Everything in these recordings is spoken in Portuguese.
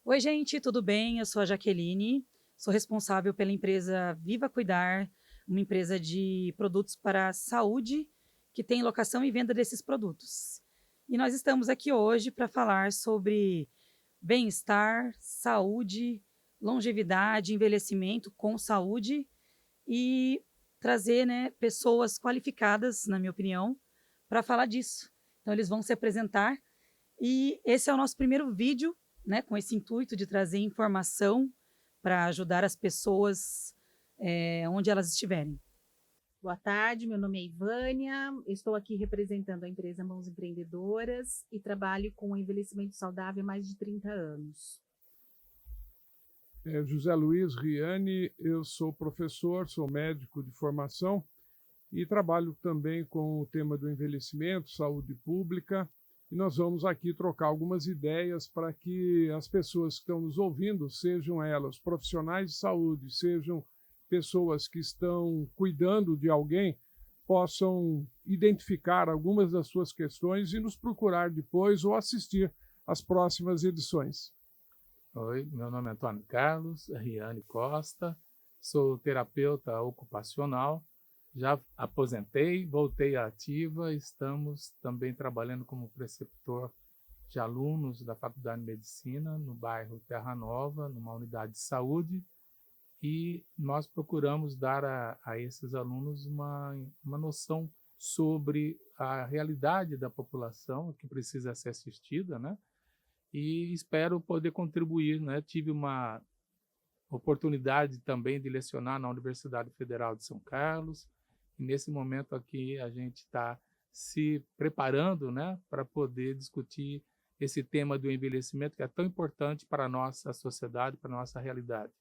Oi, gente, tudo bem? Eu sou a Jaqueline, sou responsável pela empresa Viva Cuidar, uma empresa de produtos para a saúde que tem locação e venda desses produtos. E nós estamos aqui hoje para falar sobre bem-estar, saúde, longevidade, envelhecimento com saúde e trazer, né, pessoas qualificadas, na minha opinião, para falar disso. Então, eles vão se apresentar e esse é o nosso primeiro vídeo, né, com esse intuito de trazer informação para ajudar as pessoas onde elas estiverem. Boa tarde, meu nome é Ivânia, estou aqui representando a empresa Mãos Empreendedoras e trabalho com envelhecimento saudável há mais de 30 anos. José Luiz Riani, eu sou professor, sou médico de formação e trabalho também com o tema do envelhecimento, saúde pública, e nós vamos aqui trocar algumas ideias para que as pessoas que estão nos ouvindo, sejam elas profissionais de saúde, sejam pessoas que estão cuidando de alguém, possam identificar algumas das suas questões e nos procurar depois ou assistir às próximas edições. Oi, meu nome é Antônio Carlos Riani Costa, sou terapeuta ocupacional, já aposentei, voltei à ativa, estamos também trabalhando como preceptor de alunos da Faculdade de Medicina no bairro Terra Nova, numa unidade de saúde, e nós procuramos dar a esses alunos uma noção sobre a realidade da população que precisa ser assistida, né? E espero poder contribuir, né? Tive uma oportunidade também de lecionar na Universidade Federal de São Carlos, e nesse momento aqui a gente está se preparando, né, para poder discutir esse tema do envelhecimento que é tão importante para a nossa sociedade, para a nossa realidade.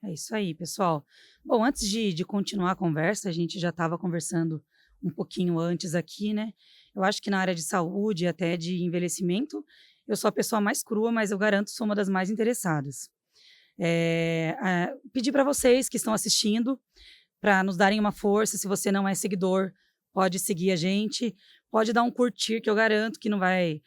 É isso aí, pessoal. Bom, antes de continuar a conversa, a gente já estava conversando um pouquinho antes aqui, né? Eu acho que na área de saúde, até de envelhecimento, eu sou a pessoa mais crua, mas eu garanto sou uma das mais interessadas. Pedir para vocês que estão assistindo para nos darem uma força. Se você não é seguidor, pode seguir a gente, pode dar um curtir, que eu garanto que não vai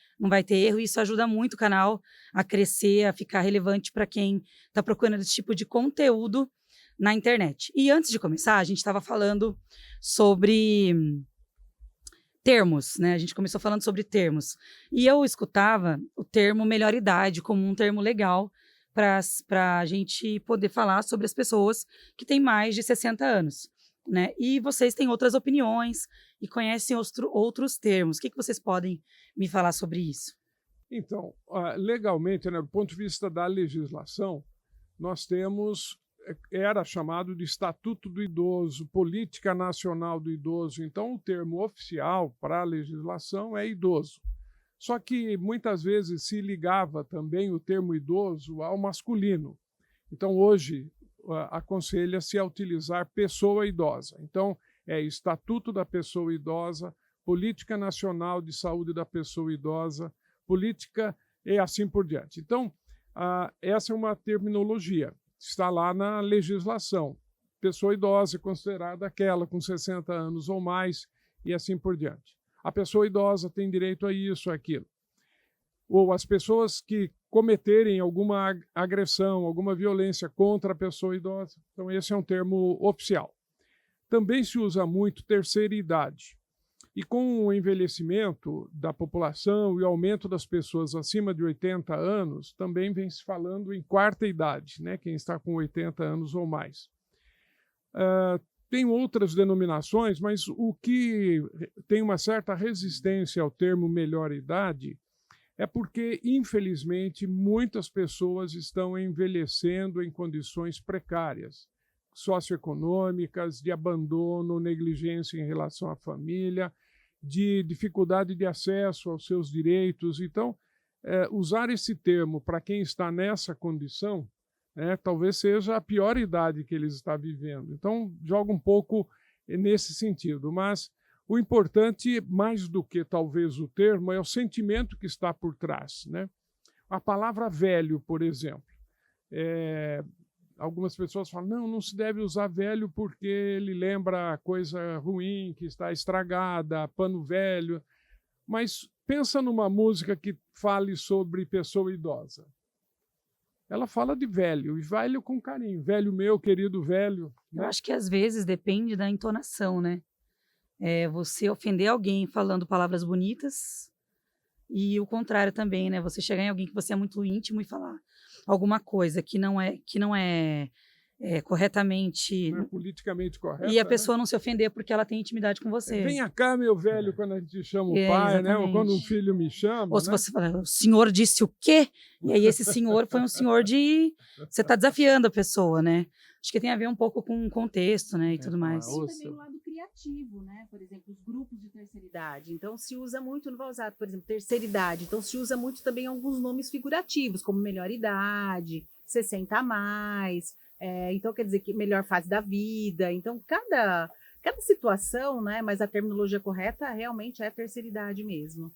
ter erro. Isso ajuda muito o canal a crescer, a ficar relevante para quem está procurando esse tipo de conteúdo na internet. E antes de começar, a gente estava falando sobre termos, né? A gente começou falando sobre termos. E eu escutava o termo melhor idade como um termo legal para a gente poder falar sobre as pessoas que têm mais de 60 anos, né? E vocês têm outras opiniões e conhecem outros termos. O que vocês podem me falar sobre isso? Então, legalmente, né, do ponto de vista da legislação, nós temos, era chamado de Estatuto do Idoso, Política Nacional do Idoso. Então, o termo oficial para a legislação é idoso. Só que muitas vezes se ligava também o termo idoso ao masculino. Então, hoje, aconselha-se a utilizar pessoa idosa. Então, é Estatuto da Pessoa Idosa, Política Nacional de Saúde da Pessoa Idosa, política e assim por diante. Então, essa é uma terminologia, está lá na legislação. Pessoa idosa é considerada aquela com 60 anos ou mais e assim por diante. A pessoa idosa tem direito a isso, aquilo. Ou as pessoas que cometerem alguma agressão, alguma violência contra a pessoa idosa. Então, esse é um termo oficial. Também se usa muito terceira idade. E com o envelhecimento da população e o aumento das pessoas acima de 80 anos, também vem se falando em quarta idade, né? Quem está com 80 anos ou mais. Tem outras denominações, mas o que tem uma certa resistência ao termo melhor idade é porque, infelizmente, muitas pessoas estão envelhecendo em condições precárias, socioeconômicas, de abandono, negligência em relação à família, de dificuldade de acesso aos seus direitos. Então, usar esse termo para quem está nessa condição, talvez seja a pior idade que eles estão vivendo. Então, joga um pouco nesse sentido. Mas o importante, mais do que talvez o termo, é o sentimento que está por trás, né? A palavra velho, por exemplo. Algumas pessoas falam, não se deve usar velho porque ele lembra coisa ruim, que está estragada, pano velho. Mas pensa numa música que fale sobre pessoa idosa. ela fala de velho, e velho com carinho. Velho meu, querido velho. Eu Né? acho que às vezes depende da entonação, né? Você ofender alguém falando palavras bonitas e o contrário também, né? Você chegar em alguém que você é muito íntimo e falar alguma coisa que não é corretamente Não é politicamente correta. e a né? pessoa não se ofender porque ela tem intimidade com você. Venha cá, meu velho, quando a gente chama o pai, né? Ou Exatamente. quando um filho me chama. Ou se né? você fala, o senhor disse o quê? E aí esse senhor foi um senhor de... Você está desafiando a pessoa, né? Acho que tem a ver um pouco com o contexto, né? E tudo mais. Tem também o lado criativo, né? Por exemplo, os grupos de terceira idade. Então, se usa muito, não vai usar, por exemplo, terceira idade. Então, se usa muito também alguns nomes figurativos, como melhor idade, 60 a mais. Então, quer dizer, que melhor fase da vida. Então, cada situação, né? Mas a terminologia correta realmente é a terceira idade mesmo.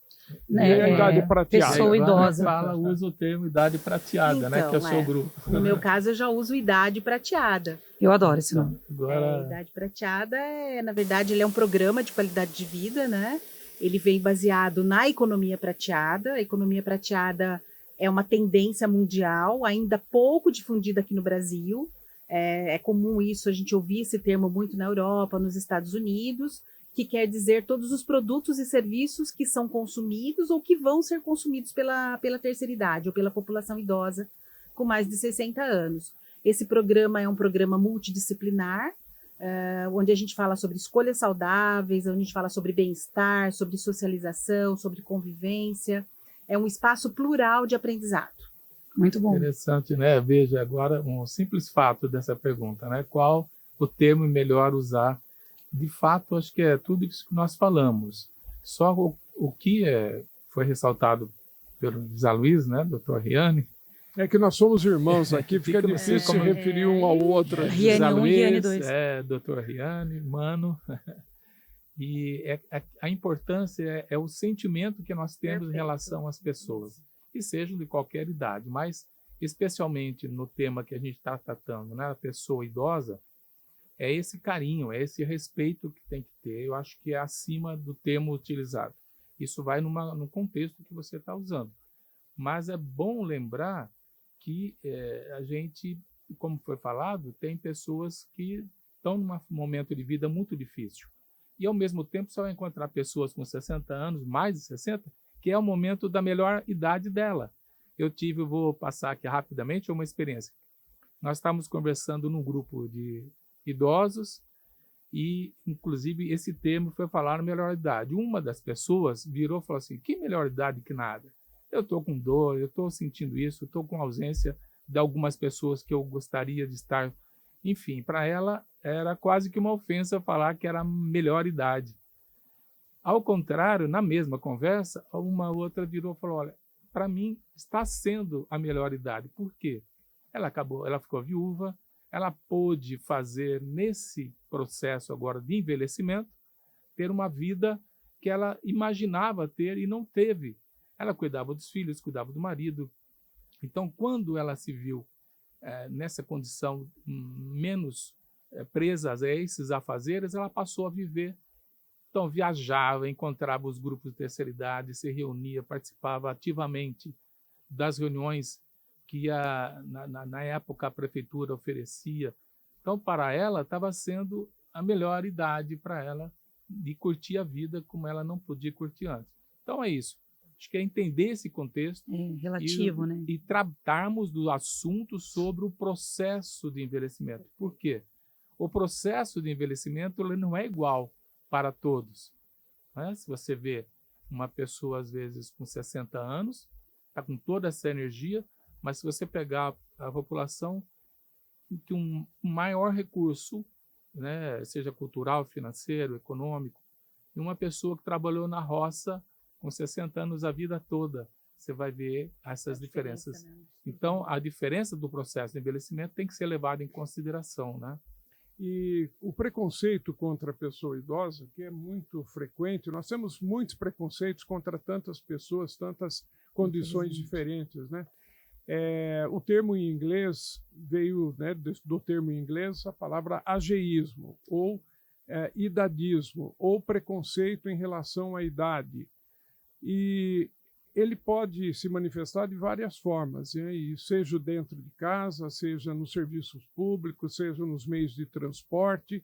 E a idade prateada. Pessoa idosa. Usa o termo idade prateada, né? Que é o seu grupo. No meu caso, eu já uso idade prateada. Eu adoro esse nome. Agora, Idade prateada na verdade, ele é um programa de qualidade de vida, né? Ele vem baseado na economia prateada. A economia prateada é uma tendência mundial, ainda pouco difundida aqui no Brasil. É comum isso, a gente ouvir esse termo muito na Europa, nos Estados Unidos, que quer dizer todos os produtos e serviços que são consumidos ou que vão ser consumidos pela terceira idade ou pela população idosa com mais de 60 anos. Esse programa é um programa multidisciplinar, onde a gente fala sobre escolhas saudáveis, onde a gente fala sobre bem-estar, sobre socialização, sobre convivência. É um espaço plural de aprendizado. Muito bom. Interessante, né? Veja agora um simples fato dessa pergunta, né? Qual o termo melhor usar? De fato, acho que é tudo isso que nós falamos. Só o que foi ressaltado pelo José Luiz, né, doutor Riane? É que nós somos irmãos aqui, fica difícil se referir um ao outro. Riane 1 e Riane 2. Doutor Riane, mano. E a importância é o sentimento que nós temos em relação às pessoas, que sejam de qualquer idade, mas especialmente no tema que a gente está tratando, né, a pessoa idosa, é esse carinho, é esse respeito que tem que ter. Eu acho que é acima do termo utilizado. Isso vai no contexto que você está usando. Mas é bom lembrar que a gente, como foi falado, tem pessoas que estão num momento de vida muito difícil. E, ao mesmo tempo, só vai encontrar pessoas com 60 anos, mais de 60, que é o momento da melhor idade dela. Vou passar aqui rapidamente uma experiência. Nós estávamos conversando num grupo de idosos e, inclusive, esse termo foi falar melhor idade. Uma das pessoas virou e falou assim, que melhor idade que nada? Eu estou com dor, eu estou sentindo isso, estou com ausência de algumas pessoas que eu gostaria de estar. Enfim, para ela era quase que uma ofensa falar que era a melhor idade. Ao contrário, na mesma conversa, uma outra virou e falou, olha, para mim está sendo a melhor idade. Por quê? Ela ficou viúva, ela pôde fazer nesse processo agora de envelhecimento, ter uma vida que ela imaginava ter e não teve. Ela cuidava dos filhos, cuidava do marido. Então, quando ela se viu nessa condição menos presa a esses afazeres, ela passou a viver. Então, viajava, encontrava os grupos de terceira idade, se reunia, participava ativamente das reuniões que na época a prefeitura oferecia. Então, para ela, estava sendo a melhor idade para ela de curtir a vida como ela não podia curtir antes. Então, é isso. Acho que é entender esse contexto relativo, né? E tratarmos do assunto sobre o processo de envelhecimento. Por quê? O processo de envelhecimento ele não é igual para todos. Né? Se você vê uma pessoa, às vezes, com 60 anos, está com toda essa energia, mas se você pegar a população que um maior recurso, né, seja cultural, financeiro, econômico, e uma pessoa que trabalhou na roça com 60 anos a vida toda, você vai ver essas diferenças. Né? Então, a diferença do processo de envelhecimento tem que ser levada em consideração, né? E o preconceito contra a pessoa idosa, que é muito frequente, nós temos muitos preconceitos contra tantas pessoas, tantas condições diferentes, né? O termo em inglês veio, né, do termo em inglês a palavra ageísmo, ou idadismo, ou preconceito em relação à idade. E ele pode se manifestar de várias formas, né? E seja dentro de casa, seja nos serviços públicos, seja nos meios de transporte.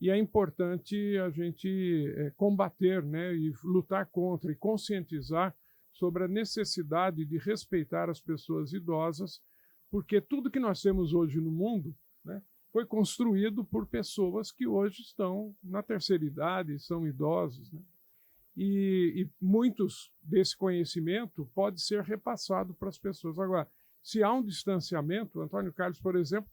E é importante a gente combater, né, e lutar contra e conscientizar sobre a necessidade de respeitar as pessoas idosas, porque tudo que nós temos hoje no mundo, né, foi construído por pessoas que hoje estão na terceira idade, são idosos, né? E muitos desse conhecimento pode ser repassado para as pessoas. Agora, se há um distanciamento, o Antônio Carlos, por exemplo,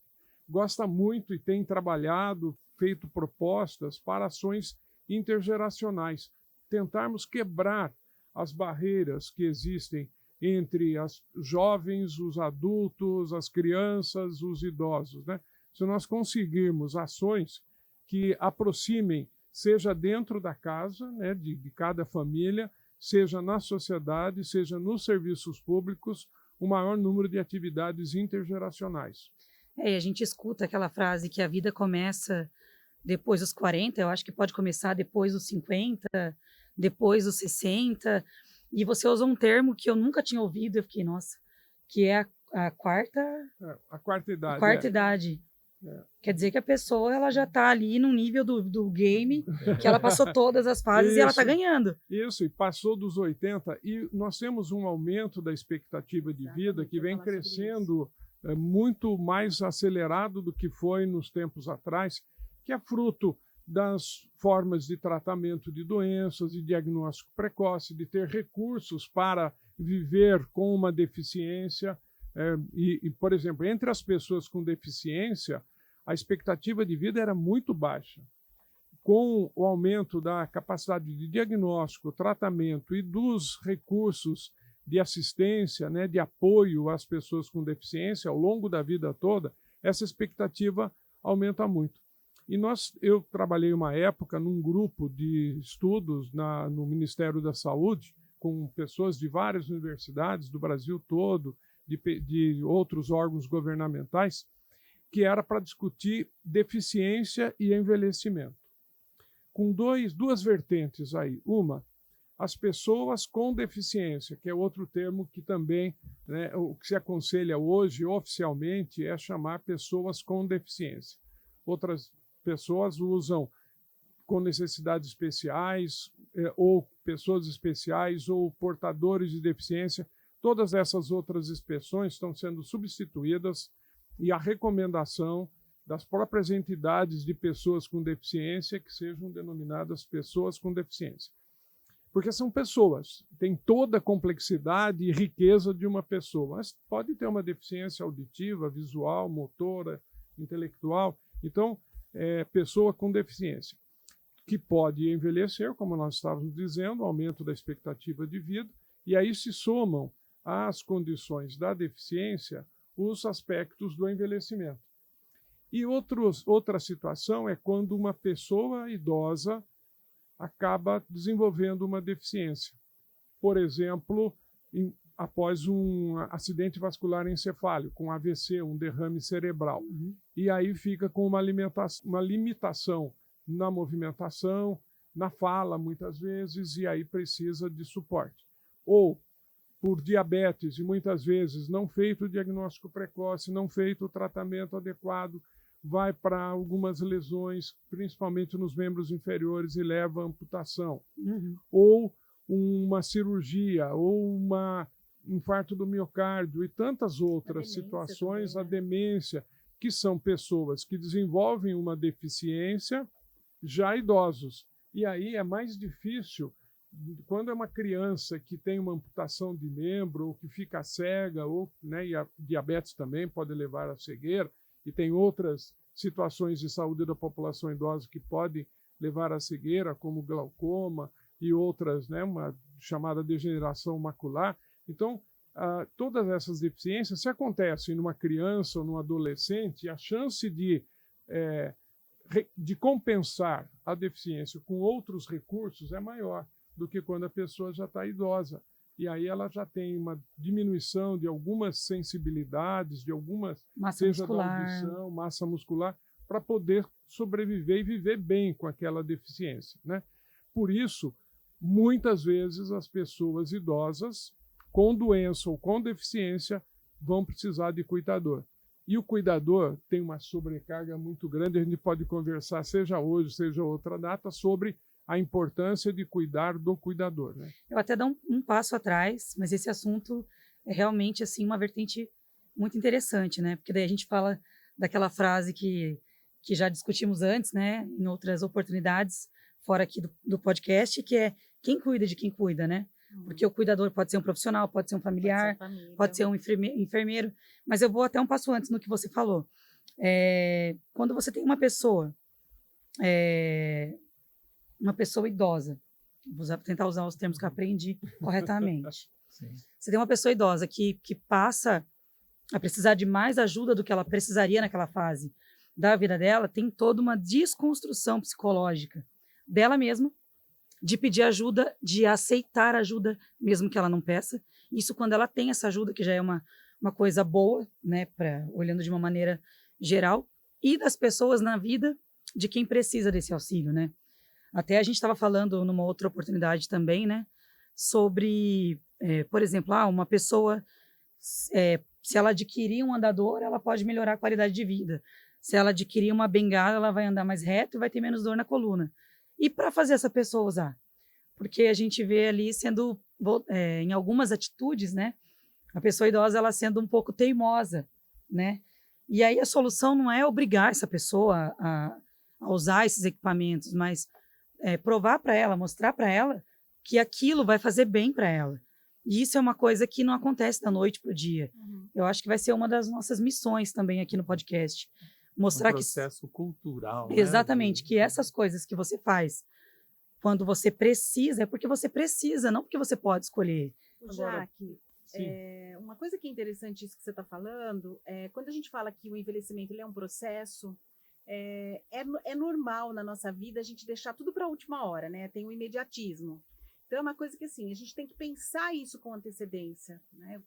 gosta muito e tem trabalhado, feito propostas para ações intergeracionais, tentarmos quebrar as barreiras que existem entre os jovens, os adultos, as crianças, os idosos, né? Se nós conseguirmos ações que aproximem, seja dentro da casa, né, de cada família, seja na sociedade, seja nos serviços públicos, o maior número de atividades intergeracionais. E a gente escuta aquela frase que a vida começa depois dos 40, eu acho que pode começar depois dos 50, depois dos 60, e você usou um termo que eu nunca tinha ouvido, eu fiquei, nossa, que é a quarta... A quarta idade. A quarta idade. Quer dizer que a pessoa ela já está ali no nível do game, que ela passou todas as fases e ela está ganhando. Isso, e passou dos 80, e nós temos um aumento da expectativa de vida que vem crescendo muito mais acelerado do que foi nos tempos atrás, que é fruto das formas de tratamento de doenças, de diagnóstico precoce, de ter recursos para viver com uma deficiência. Por exemplo, entre as pessoas com deficiência, a expectativa de vida era muito baixa. Com o aumento da capacidade de diagnóstico, tratamento e dos recursos de assistência, né, de apoio às pessoas com deficiência ao longo da vida toda, essa expectativa aumenta muito. E eu trabalhei uma época num grupo de estudos no Ministério da Saúde, com pessoas de várias universidades do Brasil todo, de outros órgãos governamentais, que era para discutir deficiência e envelhecimento. Com duas vertentes aí. Uma, as pessoas com deficiência, que é outro termo que também, né, o que se aconselha hoje oficialmente é chamar pessoas com deficiência. Outras pessoas usam com necessidades especiais, ou pessoas especiais, ou portadores de deficiência. Todas essas outras expressões estão sendo substituídas e a recomendação das próprias entidades de pessoas com deficiência que sejam denominadas pessoas com deficiência. Porque são pessoas, tem toda a complexidade e riqueza de uma pessoa, mas pode ter uma deficiência auditiva, visual, motora, intelectual. Então, pessoa com deficiência, que pode envelhecer, como nós estávamos dizendo, aumento da expectativa de vida, e aí se somam às condições da deficiência os aspectos do envelhecimento. E outra situação é quando uma pessoa idosa acaba desenvolvendo uma deficiência. Por exemplo, após um acidente vascular encefálico, com AVC, um derrame cerebral. E aí fica com uma limitação na movimentação, na fala, muitas vezes, e aí precisa de suporte. Ou por diabetes, e muitas vezes não feito o diagnóstico precoce, não feito o tratamento adequado, vai para algumas lesões, principalmente nos membros inferiores, e leva à amputação. Ou uma cirurgia, ou infarto do miocárdio, e tantas outras situações, também, né? A demência, que são pessoas que desenvolvem uma deficiência já idosos. E aí é mais difícil. Quando é uma criança que tem uma amputação de membro, ou que fica cega, ou, né, e a diabetes também pode levar à cegueira, e tem outras situações de saúde da população idosa que podem levar à cegueira, como glaucoma e outras, né, uma chamada degeneração macular. Então, todas essas deficiências, se acontecem numa criança ou num adolescente, a chance de compensar a deficiência com outros recursos é maior do que quando a pessoa já está idosa. E aí ela já tem uma diminuição de algumas sensibilidades, de algumas, seja da audição, massa muscular, para poder sobreviver e viver bem com aquela deficiência, né? Por isso, muitas vezes as pessoas idosas com doença ou com deficiência vão precisar de cuidador. E o cuidador tem uma sobrecarga muito grande, a gente pode conversar, seja hoje, seja outra data, sobre a importância de cuidar do cuidador, né? Eu até dou um passo atrás, mas esse assunto é realmente assim uma vertente muito interessante, né? Porque daí a gente fala daquela frase que já discutimos antes, né? Em outras oportunidades, fora aqui do podcast, que é quem cuida de quem cuida, né? Porque o cuidador pode ser um profissional, pode ser um familiar, pode ser um enfermeiro, mas eu vou até um passo antes no que você falou. Quando você tem uma pessoa idosa, vou tentar usar os termos que eu aprendi corretamente. Sim. Você tem uma pessoa idosa que passa a precisar de mais ajuda do que ela precisaria naquela fase da vida dela, tem toda uma desconstrução psicológica dela mesma, de pedir ajuda, de aceitar ajuda, mesmo que ela não peça. Isso quando ela tem essa ajuda, que já é uma coisa boa, né, olhando de uma maneira geral, e das pessoas na vida de quem precisa desse auxílio, né? Até a gente estava falando numa outra oportunidade também, né, sobre, por exemplo, uma pessoa, se ela adquirir um andador, ela pode melhorar a qualidade de vida. Se ela adquirir uma bengala, ela vai andar mais reto e vai ter menos dor na coluna. E para fazer essa pessoa usar? Porque a gente vê ali sendo, em algumas atitudes, né, a pessoa idosa ela sendo um pouco teimosa, né? E aí a solução não é obrigar essa pessoa a usar esses equipamentos, mas provar para ela, mostrar para ela que aquilo vai fazer bem para ela. E isso é uma coisa que não acontece da noite para o dia. Eu acho que vai ser uma das nossas missões também aqui no podcast. Mostrar um processo cultural. Exatamente, né? que essas coisas que você faz quando você precisa, é porque você precisa, não porque você pode escolher. Jaque, uma coisa que é interessante isso que você está falando, quando a gente fala que o envelhecimento ele é um processo, é normal na nossa vida a gente deixar tudo para a última hora, né? Tem o imediatismo. Então é uma coisa que assim, a gente tem que pensar isso com antecedência, né?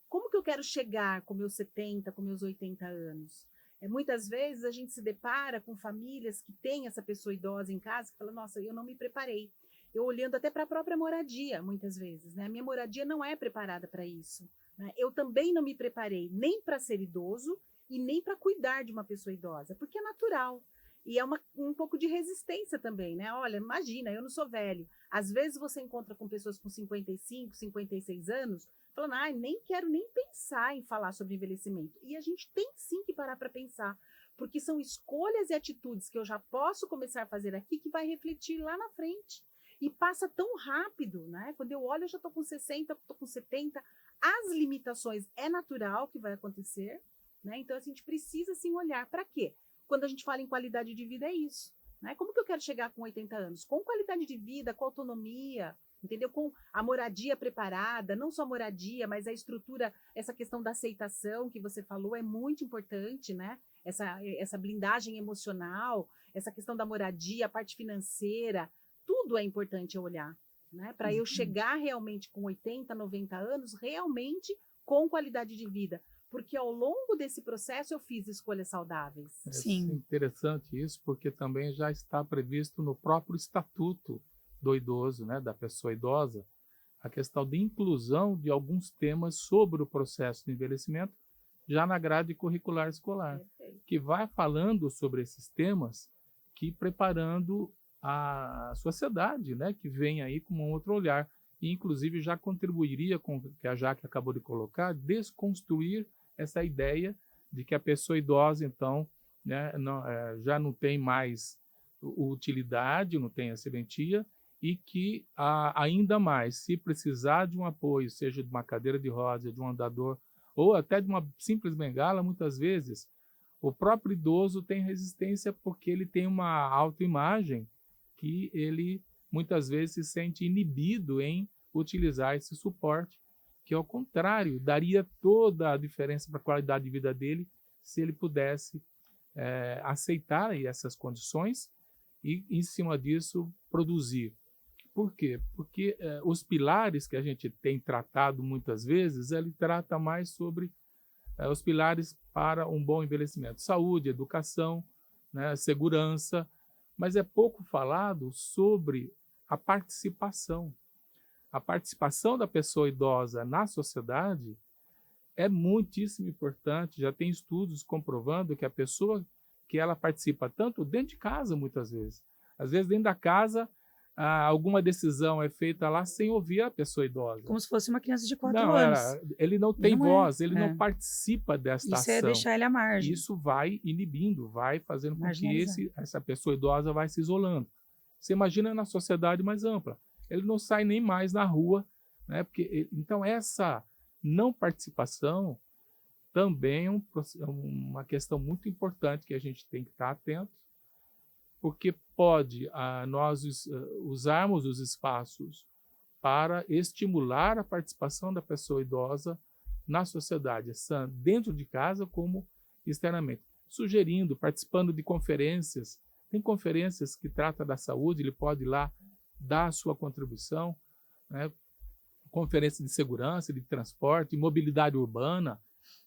Como que eu quero chegar com meus 70, com meus 80 anos? Muitas vezes a gente se depara com famílias que têm essa pessoa idosa em casa que fala, nossa, eu não me preparei. Eu olhando até para a própria moradia, muitas vezes, né? A minha moradia não é preparada para isso, né? Eu também não me preparei nem para ser idoso e nem para cuidar de uma pessoa idosa, porque é natural. E é um pouco de resistência também, né? Olha, imagina, eu não sou velho. Às vezes você encontra com pessoas com 55, 56 anos, falando, nem quero nem pensar em falar sobre envelhecimento. E a gente tem sim que parar para pensar, porque são escolhas e atitudes que eu já posso começar a fazer aqui que vai refletir lá na frente. E passa tão rápido, né? Quando eu olho, eu já estou com 60, estou com 70. As limitações é natural que vai acontecer, né? Então a gente precisa sim olhar para quê? Quando a gente fala em qualidade de vida, é isso, né? Como que eu quero chegar com 80 anos? Com qualidade de vida, com autonomia, entendeu? Com a moradia preparada, não só a moradia, mas a estrutura, essa questão da aceitação que você falou é muito importante, né? Essa blindagem emocional, essa questão da moradia, a parte financeira, tudo é importante eu olhar, né? Para eu chegar realmente com 80, 90 anos, realmente com qualidade de vida. Porque ao longo desse processo eu fiz escolhas saudáveis. Sim. É interessante isso, porque também já está previsto no próprio estatuto do idoso, né, da pessoa idosa, a questão de inclusão de alguns temas sobre o processo de envelhecimento já na grade curricular escolar, que vai falando sobre esses temas, que preparando a sociedade, né, que vem aí com um outro olhar, e inclusive já contribuiria com o que a Jaque acabou de colocar, desconstruir essa ideia de que a pessoa idosa, então, né, já não tem mais utilidade, não tem a serventia, e que ainda mais, se precisar de um apoio, seja de uma cadeira de rodas, de um andador, ou até de uma simples bengala, muitas vezes, o próprio idoso tem resistência porque ele tem uma autoimagem que ele, muitas vezes, se sente inibido em utilizar esse suporte, que, ao contrário, daria toda a diferença para a qualidade de vida dele se ele pudesse aceitar essas condições e, em cima disso, produzir. Por quê? Porque os pilares que a gente tem tratado muitas vezes, ele trata mais sobre os pilares para um bom envelhecimento. Saúde, educação, né, segurança, mas é pouco falado sobre a participação. a participação da pessoa idosa na sociedade é muitíssimo importante. Já tem estudos comprovando que a pessoa que ela participa tanto dentro de casa, muitas vezes. Às vezes, dentro da casa, alguma decisão é feita lá sem ouvir a pessoa idosa. Como se fosse uma criança de 4 Não, anos. ele não tem Não é. voz, ele É. não participa desta Isso ação. é deixar ele à margem. Isso vai inibindo, vai fazendo com que Marginalizando. essa pessoa idosa vai se isolando. Você imagina na sociedade mais ampla. Ele não sai nem mais na rua, né? Então, essa não participação também é uma questão muito importante que a gente tem que estar atento, porque pode nós usarmos os espaços para estimular a participação da pessoa idosa na sociedade, dentro de casa como externamente, sugerindo, participando de conferências. Tem conferências que tratam da saúde, ele pode ir lá dar a sua contribuição, né? Conferência de segurança, de transporte, mobilidade urbana.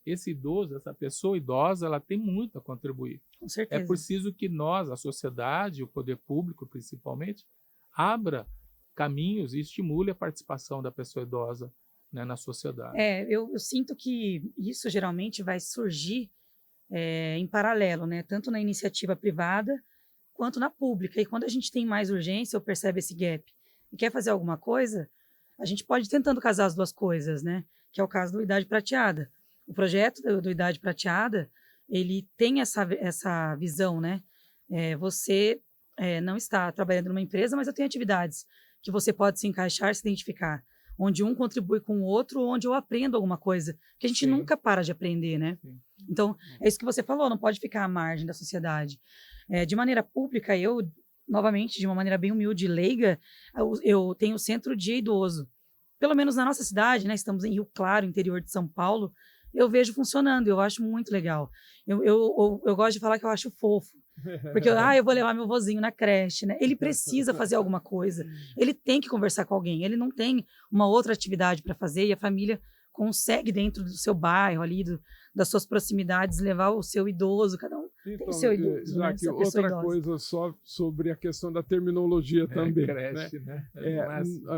Esse idoso, essa pessoa idosa, ela tem muito a contribuir. Com certeza. É preciso que nós, a sociedade, o poder público principalmente, abra caminhos e estimule a participação da pessoa idosa, né, na sociedade. Eu sinto que isso geralmente vai surgir em paralelo, né? Tanto na iniciativa privada quanto na pública. E quando a gente tem mais urgência ou percebe esse gap e quer fazer alguma coisa, a gente pode ir tentando casar as duas coisas, né? Que é o caso do Idade Prateada. O projeto do Idade Prateada, ele tem essa visão, né? Você não está trabalhando numa empresa, mas eu tenho atividades que você pode se encaixar, se identificar, onde um contribui com o outro, onde eu aprendo alguma coisa, que a gente Sim. nunca para de aprender, né? Sim. Então, é isso que você falou, não pode ficar à margem da sociedade. De maneira pública, novamente, de uma maneira bem humilde e leiga, eu tenho o Centro de Idoso. Pelo menos na nossa cidade, né? Estamos em Rio Claro, interior de São Paulo, eu vejo funcionando, eu acho muito legal. Eu gosto de falar que eu acho fofo. Porque eu vou levar meu vozinho na creche, né? Ele precisa fazer alguma coisa, ele tem que conversar com alguém, ele não tem uma outra atividade para fazer e a família consegue, dentro do seu bairro ali, das suas proximidades, levar o seu idoso, cada um tem o seu idoso, né? Isaac, outra coisa só sobre a questão da terminologia também. Creche, né?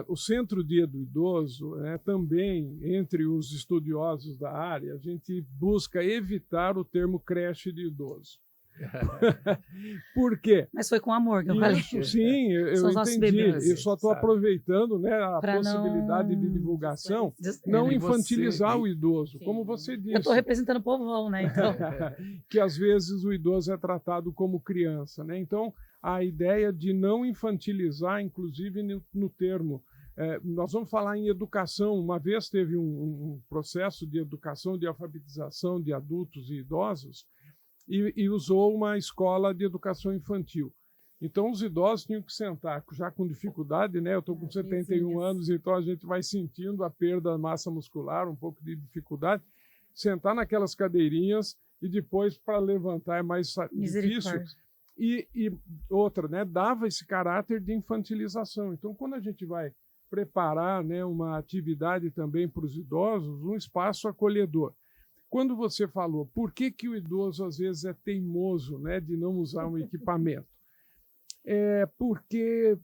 O Centro Dia do Idoso, também, entre os estudiosos da área, a gente busca evitar o termo creche de idoso. Por quê? Mas foi com amor que eu falei. Sim, eu entendi. Bebês, eu só estou aproveitando, né, a possibilidade de divulgação, não infantilizar o idoso, Sim. como você disse. Eu estou representando o povão, né? Então, que às vezes o idoso é tratado como criança, né? Então, a ideia de não infantilizar, inclusive no termo. Nós vamos falar em educação. Uma vez teve um processo de educação, de alfabetização de adultos e idosos, e usou uma escola de educação infantil. Então, os idosos tinham que sentar, já com dificuldade, né? Eu estou com 71 anos, então a gente vai sentindo a perda da massa muscular, um pouco de dificuldade, sentar naquelas cadeirinhas e depois, para levantar, é mais difícil. E outra, né? Dava esse caráter de infantilização. Então, quando a gente vai preparar, né, uma atividade também para os idosos, um espaço acolhedor. Quando você falou, por que o idoso às vezes é teimoso, né, de não usar um equipamento? Porque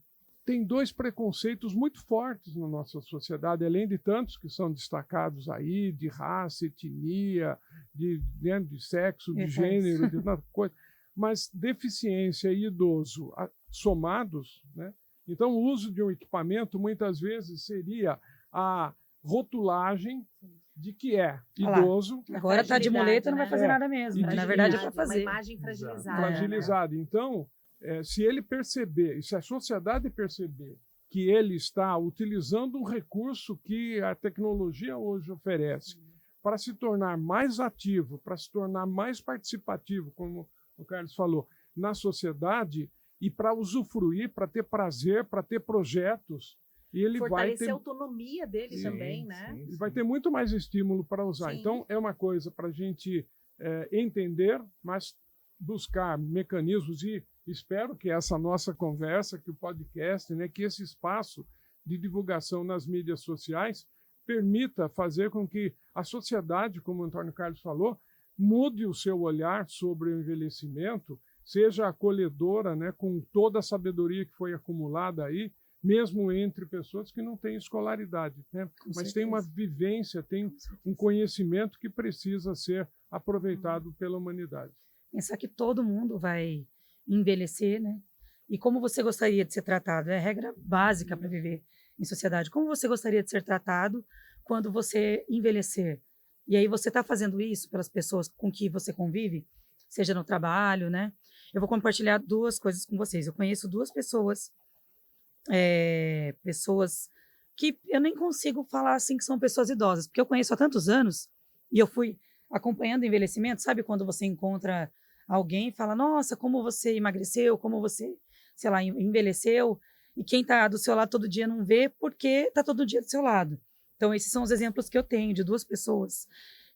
tem dois preconceitos muito fortes na nossa sociedade, além de tantos que são destacados aí, de raça, etnia, de sexo, de gênero, de tanta coisa, mas deficiência e idoso somados, né? Então, o uso de um equipamento muitas vezes seria a rotulagem de que é idoso. Agora está de muleta, não vai fazer nada mesmo. Na verdade, é para fazer. Uma imagem fragilizada. Fragilizada. Então, se ele perceber, se a sociedade perceber que ele está utilizando um recurso que a tecnologia hoje oferece para se tornar mais ativo, para se tornar mais participativo, como o Carlos falou, na sociedade, e para usufruir, para ter prazer, para ter projetos, e ele fortalecer a autonomia dele também, né? Sim. Vai ter muito mais estímulo para usar. Sim. Então, é uma coisa para a gente entender, mas buscar mecanismos, e espero que essa nossa conversa, que o podcast, né, que esse espaço de divulgação nas mídias sociais permita fazer com que a sociedade, como o Antônio Carlos falou, mude o seu olhar sobre o envelhecimento, seja acolhedora, né, com toda a sabedoria que foi acumulada aí, mesmo entre pessoas que não têm escolaridade, né? Mas tem uma vivência, tem um conhecimento que precisa ser aproveitado pela humanidade. Pensar que todo mundo vai envelhecer, né? E como você gostaria de ser tratado? É a regra básica para viver em sociedade. Como você gostaria de ser tratado quando você envelhecer? E aí você está fazendo isso pelas pessoas com que você convive, seja no trabalho, né? Eu vou compartilhar 2 coisas com vocês. Eu conheço 2 pessoas, pessoas que eu nem consigo falar assim que são pessoas idosas, porque eu conheço há tantos anos e eu fui acompanhando o envelhecimento. Sabe quando você encontra alguém e fala, nossa, como você emagreceu, como você, sei lá, envelheceu, e quem está do seu lado todo dia não vê porque está todo dia do seu lado. Então, esses são os exemplos que eu tenho de 2 pessoas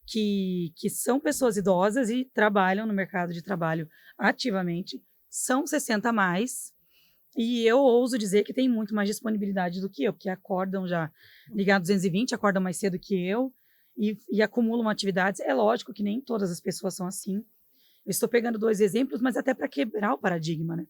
que são pessoas idosas e trabalham no mercado de trabalho ativamente, são 60 a mais, e eu ouso dizer que tem muito mais disponibilidade do que eu, porque acordam já ligados 220, acordam mais cedo que eu e acumulam atividades. É lógico que nem todas as pessoas são assim. Eu estou pegando 2 exemplos, mas até para quebrar o paradigma, né?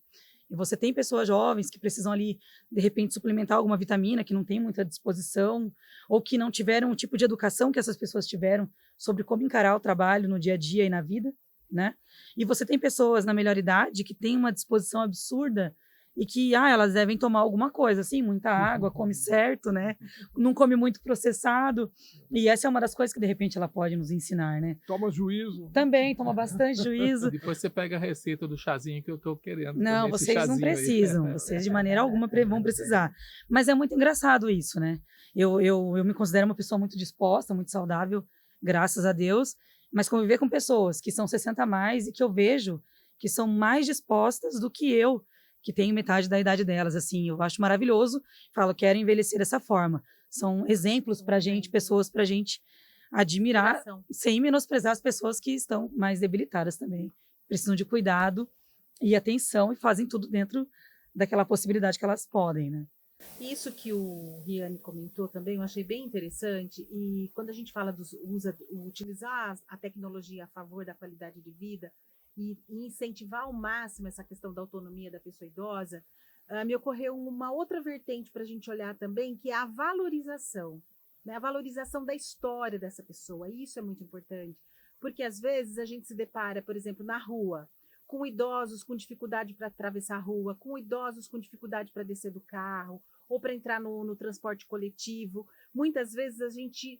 E você tem pessoas jovens que precisam ali, de repente, suplementar alguma vitamina, que não tem muita disposição, ou que não tiveram o tipo de educação que essas pessoas tiveram sobre como encarar o trabalho no dia a dia e na vida, né? E você tem pessoas na melhor idade que têm uma disposição absurda e que elas devem tomar alguma coisa, assim, muita água, come certo, né? Não come muito processado. E essa é uma das coisas que, de repente, ela pode nos ensinar, né? Toma juízo. Também, toma bastante juízo. Depois você pega a receita do chazinho que eu estou querendo. Não, vocês não precisam. Aí. Vocês, de maneira alguma, vão precisar. Mas é muito engraçado isso, né? Eu me considero uma pessoa muito disposta, muito saudável, graças a Deus. Mas conviver com pessoas que são 60 a mais e que eu vejo que são mais dispostas do que eu, que tenho metade da idade delas, assim, eu acho maravilhoso. Falo, quero envelhecer dessa forma. São exemplos para a gente, pessoas para a gente admirar, sem menosprezar as pessoas que estão mais debilitadas também. Precisam de cuidado e atenção e fazem tudo dentro daquela possibilidade que elas podem, né? Isso que o Riane comentou também, eu achei bem interessante. E quando a gente fala utilizar a tecnologia a favor da qualidade de vida e incentivar ao máximo essa questão da autonomia da pessoa idosa, me ocorreu uma outra vertente para a gente olhar também, que é a valorização, né? A valorização da história dessa pessoa. Isso é muito importante, porque às vezes a gente se depara, por exemplo, na rua, com idosos com dificuldade para atravessar a rua, com idosos com dificuldade para descer do carro ou para entrar no transporte coletivo. Muitas vezes a gente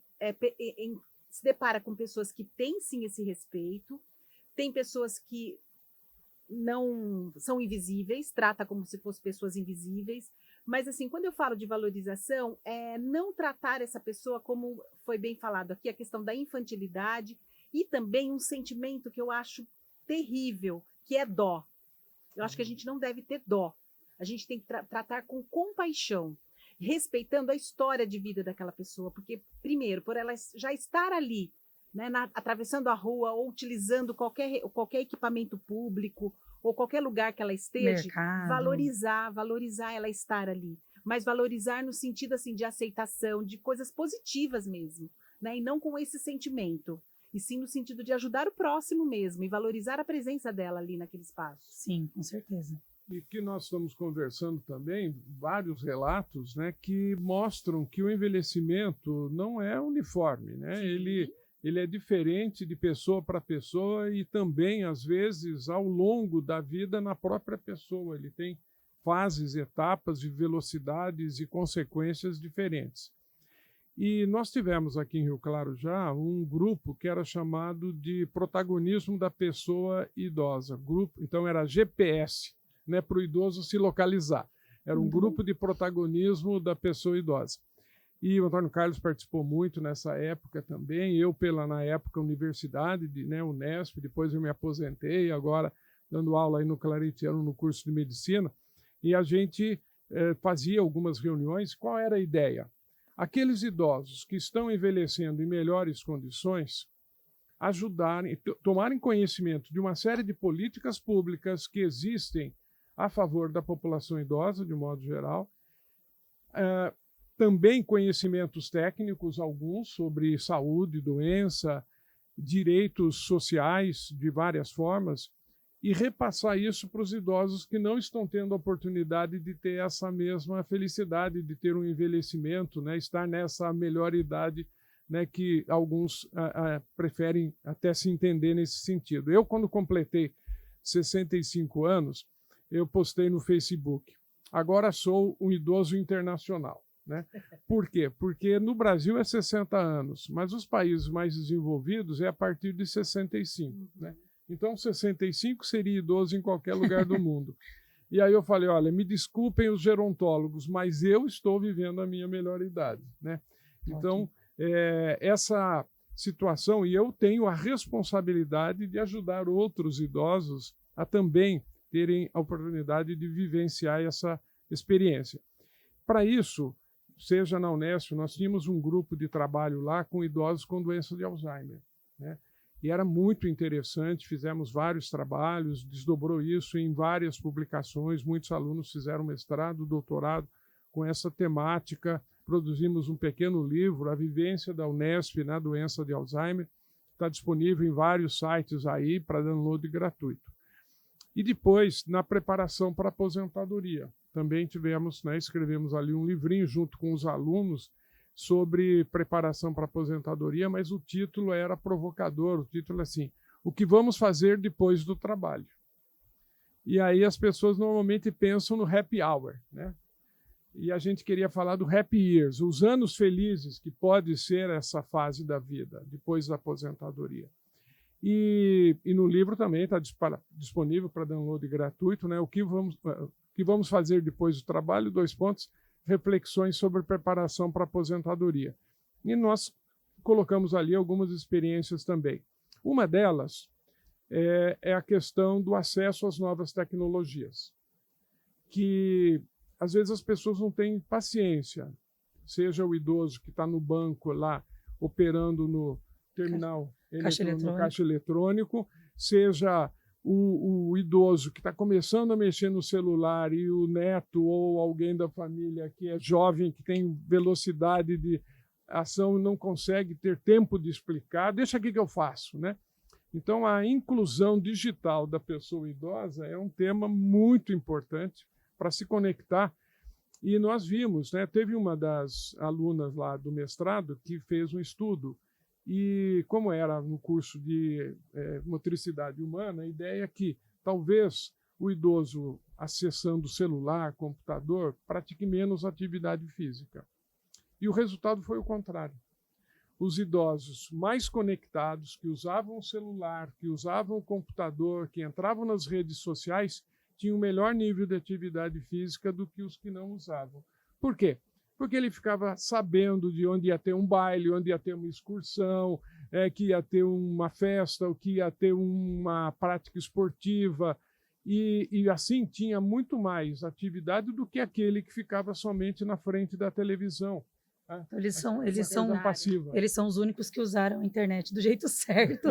se depara com pessoas que têm sim esse respeito, tem pessoas que não são invisíveis, trata como se fossem pessoas invisíveis, mas assim, quando eu falo de valorização, é não tratar essa pessoa como foi bem falado aqui, a questão da infantilidade e também um sentimento que eu acho terrível, que é dó. Eu acho que a gente não deve ter dó. A gente tem que tratar com compaixão, respeitando a história de vida daquela pessoa, porque, primeiro, por ela já estar ali, né, atravessando a rua ou utilizando qualquer equipamento público ou qualquer lugar que ela esteja, valorizar ela estar ali, mas valorizar no sentido assim de aceitação, de coisas positivas mesmo, né, e não com esse sentimento, e sim no sentido de ajudar o próximo mesmo e valorizar a presença dela ali naquele espaço. Sim, com certeza. E que nós estamos conversando também, vários relatos, né, que mostram que o envelhecimento não é uniforme, né? Ele é diferente de pessoa para pessoa e também, às vezes, ao longo da vida na própria pessoa. Ele tem fases, etapas de velocidades e consequências diferentes. E nós tivemos aqui em Rio Claro já um grupo que era chamado de Protagonismo da Pessoa Idosa. Grupo, então era GPS, né, para o idoso se localizar. Era um grupo de protagonismo da pessoa idosa. E o Antônio Carlos participou muito nessa época também. Eu, na época, universidade, né, Unesp, depois eu me aposentei, agora dando aula aí no Claretiano, no curso de medicina. E a gente fazia algumas reuniões. Qual era a ideia? Aqueles idosos que estão envelhecendo em melhores condições, ajudarem, tomarem conhecimento de uma série de políticas públicas que existem a favor da população idosa, de modo geral, também conhecimentos técnicos, alguns, sobre saúde, doença, direitos sociais de várias formas, e repassar isso para os idosos que não estão tendo a oportunidade de ter essa mesma felicidade, de ter um envelhecimento, né, estar nessa melhor idade, né, que alguns preferem até se entender nesse sentido. Eu, quando completei 65 anos, eu postei no Facebook: agora sou um idoso internacional. Né? Por quê? Porque no Brasil é 60 anos, mas os países mais desenvolvidos é a partir de 65. Né? Então, 65 seria idoso em qualquer lugar do mundo. E aí eu falei: olha, me desculpem os gerontólogos, mas eu estou vivendo a minha melhor idade. Né? Então, essa situação, e eu tenho a responsabilidade de ajudar outros idosos a também terem a oportunidade de vivenciar essa experiência. Para isso, seja na Unesp, nós tínhamos um grupo de trabalho lá com idosos com doença de Alzheimer. Né? E era muito interessante, fizemos vários trabalhos, desdobrou isso em várias publicações, muitos alunos fizeram mestrado, doutorado com essa temática, produzimos um pequeno livro, A Vivência da Unesp na Doença de Alzheimer, está disponível em vários sites aí para download gratuito. E depois, na preparação para a aposentadoria, também tivemos, né, escrevemos ali um livrinho junto com os alunos sobre preparação para a aposentadoria, mas o título era provocador, o título é assim: o que vamos fazer depois do trabalho? E aí as pessoas normalmente pensam no happy hour, né? E a gente queria falar do happy years, os anos felizes que pode ser essa fase da vida, depois da aposentadoria. E no livro também está disponível para download gratuito, né? O que vamos fazer depois do trabalho, 2 pontos, reflexões sobre preparação para a aposentadoria. E nós colocamos ali algumas experiências também. Uma delas é a questão do acesso às novas tecnologias, que às vezes as pessoas não têm paciência, seja o idoso que está no banco lá, operando no terminal, no caixa eletrônico, seja o idoso que está começando a mexer no celular e o neto ou alguém da família que é jovem, que tem velocidade de ação e não consegue ter tempo de explicar, deixa aqui que eu faço, né? Então, a inclusão digital da pessoa idosa é um tema muito importante para se conectar. E nós vimos, né, teve uma das alunas lá do mestrado que fez um estudo, e como era no curso de motricidade humana, a ideia é que talvez o idoso acessando celular, computador, pratique menos atividade física. E o resultado foi o contrário. Os idosos mais conectados, que usavam o celular, que usavam o computador, que entravam nas redes sociais, tinham um melhor nível de atividade física do que os que não usavam. Por quê? Porque ele ficava sabendo de onde ia ter um baile, onde ia ter uma excursão, que ia ter uma festa, ou que ia ter uma prática esportiva, e assim tinha muito mais atividade do que aquele que ficava somente na frente da televisão. Eles são os únicos que usaram a internet do jeito certo.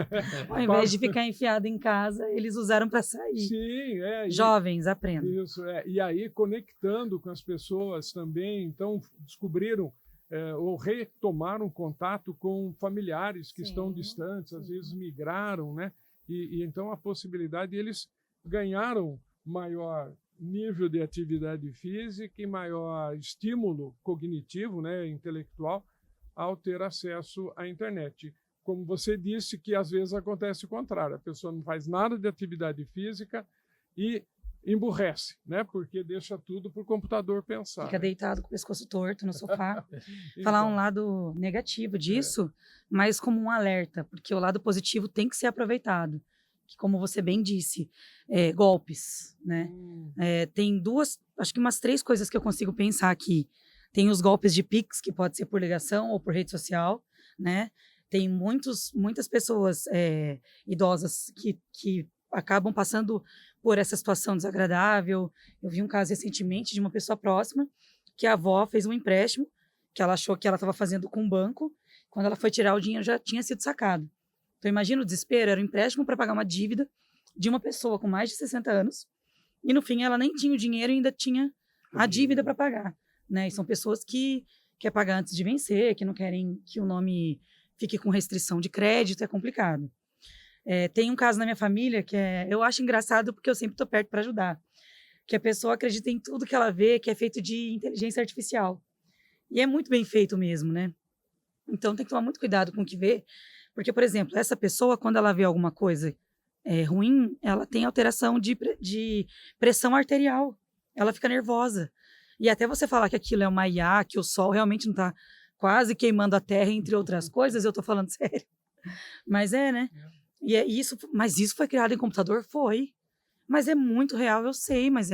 Ao invés de ficar enfiado em casa, eles usaram para sair. Sim, jovens, aprendam. Isso, e aí conectando com as pessoas também, então descobriram ou retomaram contato com familiares que estão distantes, às vezes migraram, né? E então a possibilidade, eles ganharam maior nível de atividade física e maior estímulo cognitivo, né, intelectual, ao ter acesso à internet. Como você disse, que às vezes acontece o contrário, a pessoa não faz nada de atividade física e emburrece, né, porque deixa tudo para o computador pensar. Fica deitado com o pescoço torto no sofá. Falar um lado negativo disso, mas como um alerta, porque o lado positivo tem que ser aproveitado. Que, como você bem disse, golpes, né? Tem acho que umas 3 coisas que eu consigo pensar aqui. Tem os golpes de Pix, que pode ser por ligação ou por rede social, né? Tem muitas pessoas idosas que acabam passando por essa situação desagradável. Eu vi um caso recentemente de uma pessoa próxima, que a avó fez um empréstimo, que ela achou que ela estava fazendo com um banco, quando ela foi tirar o dinheiro já tinha sido sacado. Então, imagina o desespero, era um empréstimo para pagar uma dívida de uma pessoa com mais de 60 anos, e no fim ela nem tinha o dinheiro e ainda tinha a dívida para pagar, né? E são pessoas que querem pagar antes de vencer, que não querem que o nome fique com restrição de crédito, é complicado. Tem um caso na minha família que eu acho engraçado porque eu sempre estou perto para ajudar. Que a pessoa acredita em tudo que ela vê, que é feito de inteligência artificial. E é muito bem feito mesmo, né? Então tem que tomar muito cuidado com o que vê. Porque, por exemplo, essa pessoa, quando ela vê alguma coisa ruim, ela tem alteração de pressão arterial. Ela fica nervosa. E até você falar que aquilo é uma IA, que o sol realmente não está quase queimando a terra, entre outras coisas, eu estou falando sério. Mas né? Mas isso foi criado em computador? Foi. Mas é muito real, eu sei, mas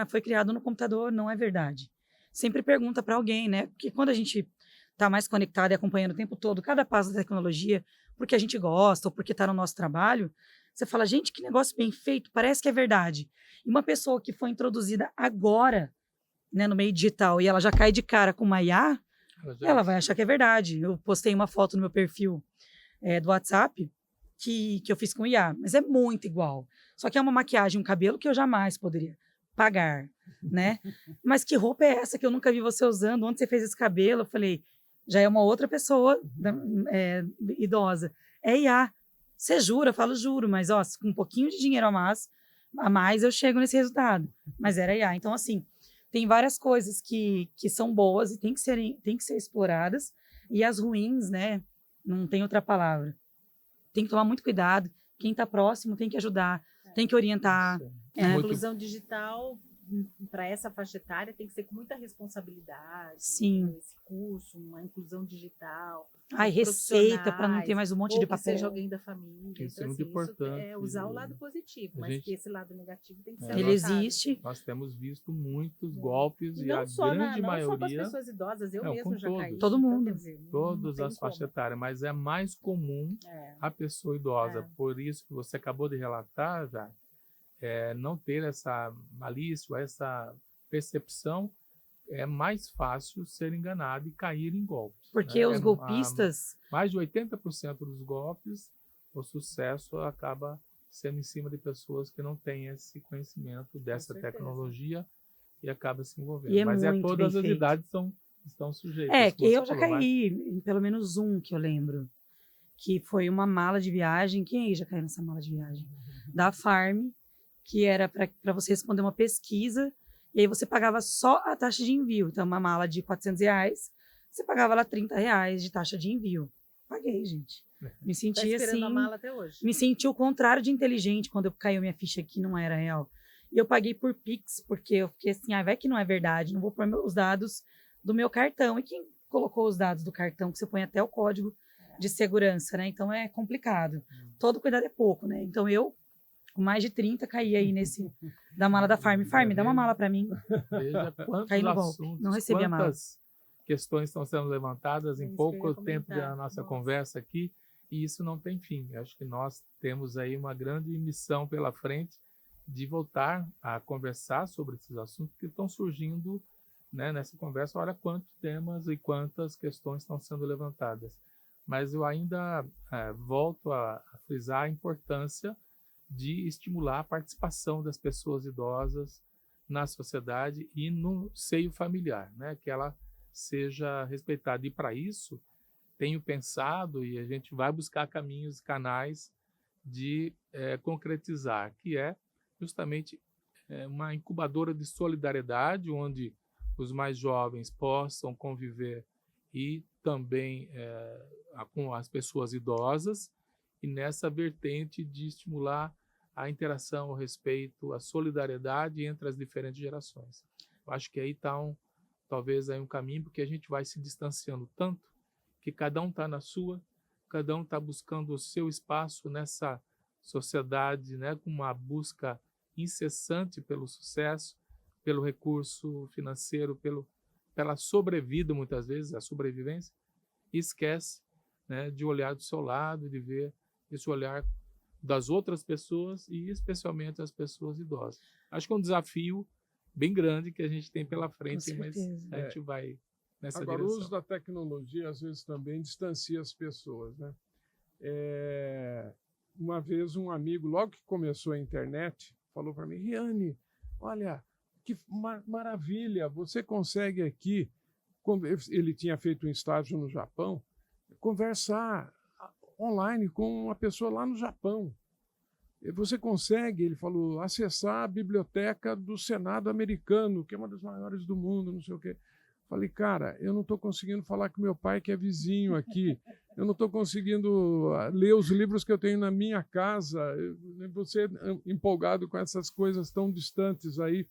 foi criado no computador, não é verdade. Sempre pergunta para alguém, né? Porque quando a gente está mais conectado e acompanhando o tempo todo cada passo da tecnologia, porque a gente gosta ou porque está no nosso trabalho, você fala, gente, que negócio bem feito, parece que é verdade. E uma pessoa que foi introduzida agora, né, no meio digital, e ela já cai de cara com uma IA, ela vai achar que é verdade. Eu postei uma foto no meu perfil do WhatsApp que eu fiz com IA, mas é muito igual. Só que é uma maquiagem, um cabelo que eu jamais poderia pagar, né? Mas que roupa é essa que eu nunca vi você usando? Onde você fez esse cabelo? Eu falei, já é uma outra pessoa idosa. É IA. Você jura? Eu falo, juro, mas com um pouquinho de dinheiro a mais eu chego nesse resultado. Mas era IA. Então, assim, tem várias coisas que são boas e tem que ser exploradas, e as ruins, né? Não tem outra palavra. Tem que tomar muito cuidado. Quem está próximo tem que ajudar, tem que orientar. A inclusão digital para essa faixa etária tem que ser com muita responsabilidade. Sim. Esse curso, uma inclusão digital. Receita para não ter mais um monte de papel. Seja alguém da família. Isso é muito importante. Usar o lado positivo, mas que esse lado negativo tem que ser Ele existe. Nós temos visto muitos golpes e a grande maioria... Não só para as pessoas idosas, eu mesmo já caí. Todo mundo. Então, dizer, todas as faixas etárias, mas é mais comum a pessoa idosa. Por isso que você acabou de relatar, já, não ter essa malícia, essa percepção, é mais fácil ser enganado e cair em golpes. Porque os golpistas... Mais de 80% dos golpes, o sucesso acaba sendo em cima de pessoas que não têm esse conhecimento dessa tecnologia e acaba se envolvendo. Mas todas as idades estão sujeitas. Que eu já caí em pelo menos um que eu lembro, que foi uma mala de viagem. Quem aí já caiu nessa mala de viagem? Da Farm, que era para você responder uma pesquisa, e aí você pagava só a taxa de envio. Então, uma mala de R$400, você pagava lá R$30 de taxa de envio. Paguei, gente. Me senti assim... a mala até hoje. Me senti o contrário de inteligente quando caiu minha ficha que não era real. E eu paguei por Pix, porque eu fiquei assim, vai que não é verdade, não vou pôr os dados do meu cartão. E quem colocou os dados do cartão, que você põe até o código de segurança, né? Então, é complicado. Todo cuidado é pouco, né? Então, eu... com mais de 30, caí aí nesse da mala da Farm. Farm, dá uma mala para mim. Veja quantos caí no assuntos, golpe. Não recebi a mala. Quantas questões estão sendo levantadas em pouco tempo da nossa conversa aqui, e isso não tem fim. Eu acho que nós temos aí uma grande missão pela frente de voltar a conversar sobre esses assuntos que estão surgindo, né, nessa conversa. Olha quantos temas e quantas questões estão sendo levantadas. Mas eu ainda volto a frisar a importância de estimular a participação das pessoas idosas na sociedade e no seio familiar, né? Que ela seja respeitada. E para isso, tenho pensado, e a gente vai buscar caminhos e canais de concretizar, que é justamente uma incubadora de solidariedade, onde os mais jovens possam conviver e também com as pessoas idosas, e nessa vertente de estimular a interação, o respeito, a solidariedade entre as diferentes gerações. Eu acho que aí está talvez aí um caminho, porque a gente vai se distanciando tanto que cada um está na sua, cada um está buscando o seu espaço nessa sociedade, né, com uma busca incessante pelo sucesso, pelo recurso financeiro, pela sobrevida, muitas vezes, a sobrevivência, e esquece, né, de olhar do seu lado, de ver esse olhar das outras pessoas e especialmente as pessoas idosas. Acho que é um desafio bem grande que a gente tem pela frente, mas a gente vai nessa direção. Agora, o uso da tecnologia às vezes também distancia as pessoas, né? Uma vez um amigo, logo que começou a internet, falou para mim: Riane, olha, que maravilha, você consegue aqui, ele tinha feito um estágio no Japão, conversar online com uma pessoa lá no Japão. Você consegue, ele falou, acessar a biblioteca do Senado americano, que é uma das maiores do mundo, não sei o quê. Falei, cara, eu não estou conseguindo falar com meu pai, que é vizinho aqui. Eu não estou conseguindo ler os livros que eu tenho na minha casa. Você empolgado com essas coisas tão distantes aí.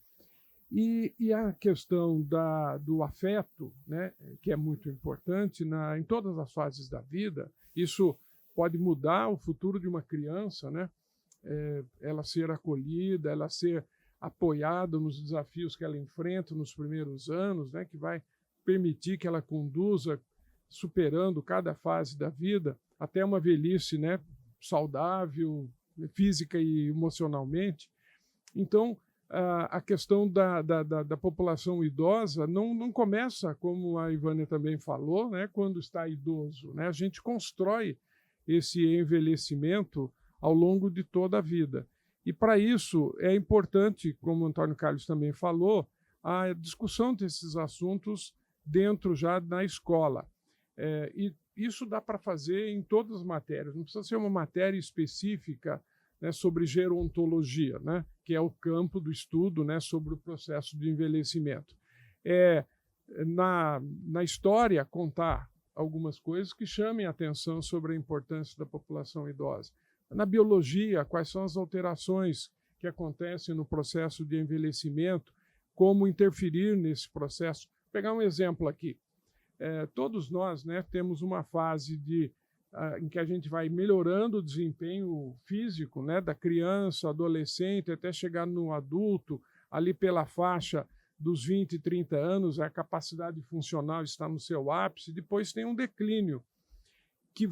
E a questão do afeto, né, que é muito importante em todas as fases da vida, isso pode mudar o futuro de uma criança, né? Ela ser acolhida, ela ser apoiada nos desafios que ela enfrenta nos primeiros anos, né, que vai permitir que ela conduza, superando cada fase da vida, até uma velhice, né, saudável, física e emocionalmente. Então, a questão da população idosa não começa, como a Ivânia também falou, né, quando está idoso. Né? A gente constrói esse envelhecimento ao longo de toda a vida. E, para isso, é importante, como o Antônio Carlos também falou, a discussão desses assuntos dentro já da escola. E isso dá para fazer em todas as matérias, não precisa ser uma matéria específica, né, sobre gerontologia, né, que é o campo do estudo, né, sobre o processo de envelhecimento. Na história, contar algumas coisas que chamem a atenção sobre a importância da população idosa. Na biologia, quais são as alterações que acontecem no processo de envelhecimento, como interferir nesse processo. Vou pegar um exemplo aqui. Todos nós, né, temos uma fase em que a gente vai melhorando o desempenho físico, né, da criança, adolescente, até chegar no adulto, ali pela faixa dos 20, 30 anos, a capacidade funcional está no seu ápice, depois tem um declínio, que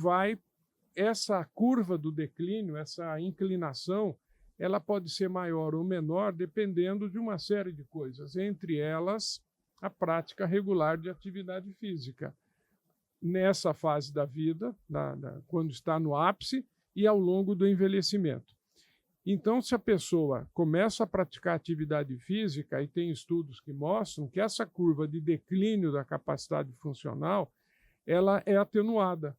essa curva do declínio, essa inclinação, ela pode ser maior ou menor, dependendo de uma série de coisas, entre elas a prática regular de atividade física. Nessa fase da vida, quando está no ápice, e ao longo do envelhecimento. Então, se a pessoa começa a praticar atividade física, e tem estudos que mostram que essa curva de declínio da capacidade funcional, ela é atenuada.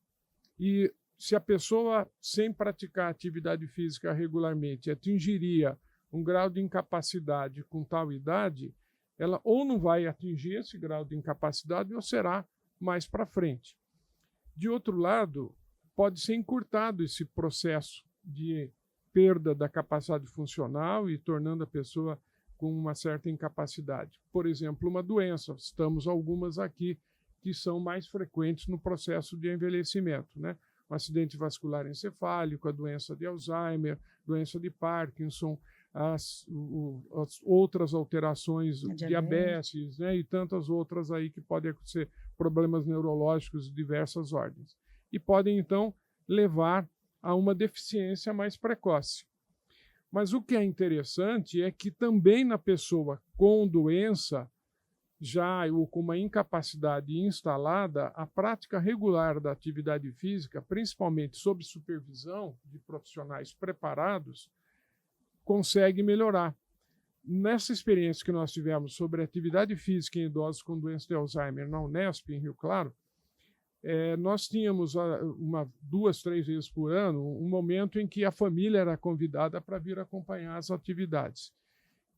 E se a pessoa, sem praticar atividade física regularmente, atingiria um grau de incapacidade com tal idade, ela ou não vai atingir esse grau de incapacidade ou será mais para frente. De outro lado, pode ser encurtado esse processo de perda da capacidade funcional e tornando a pessoa com uma certa incapacidade. Por exemplo, uma doença. Estamos algumas aqui que são mais frequentes no processo de envelhecimento, né? Um acidente vascular encefálico, a doença de Alzheimer, doença de Parkinson, as outras alterações, diabetes, né, e tantas outras aí que podem ser problemas neurológicos de diversas ordens. E podem, então, levar a uma deficiência mais precoce. Mas o que é interessante é que também na pessoa com doença, ou com uma incapacidade instalada, a prática regular da atividade física, principalmente sob supervisão de profissionais preparados, consegue melhorar. Nessa experiência que nós tivemos sobre atividade física em idosos com doença de Alzheimer na Unesp, em Rio Claro, nós tínhamos 2, 3 vezes por ano um momento em que a família era convidada para vir acompanhar as atividades.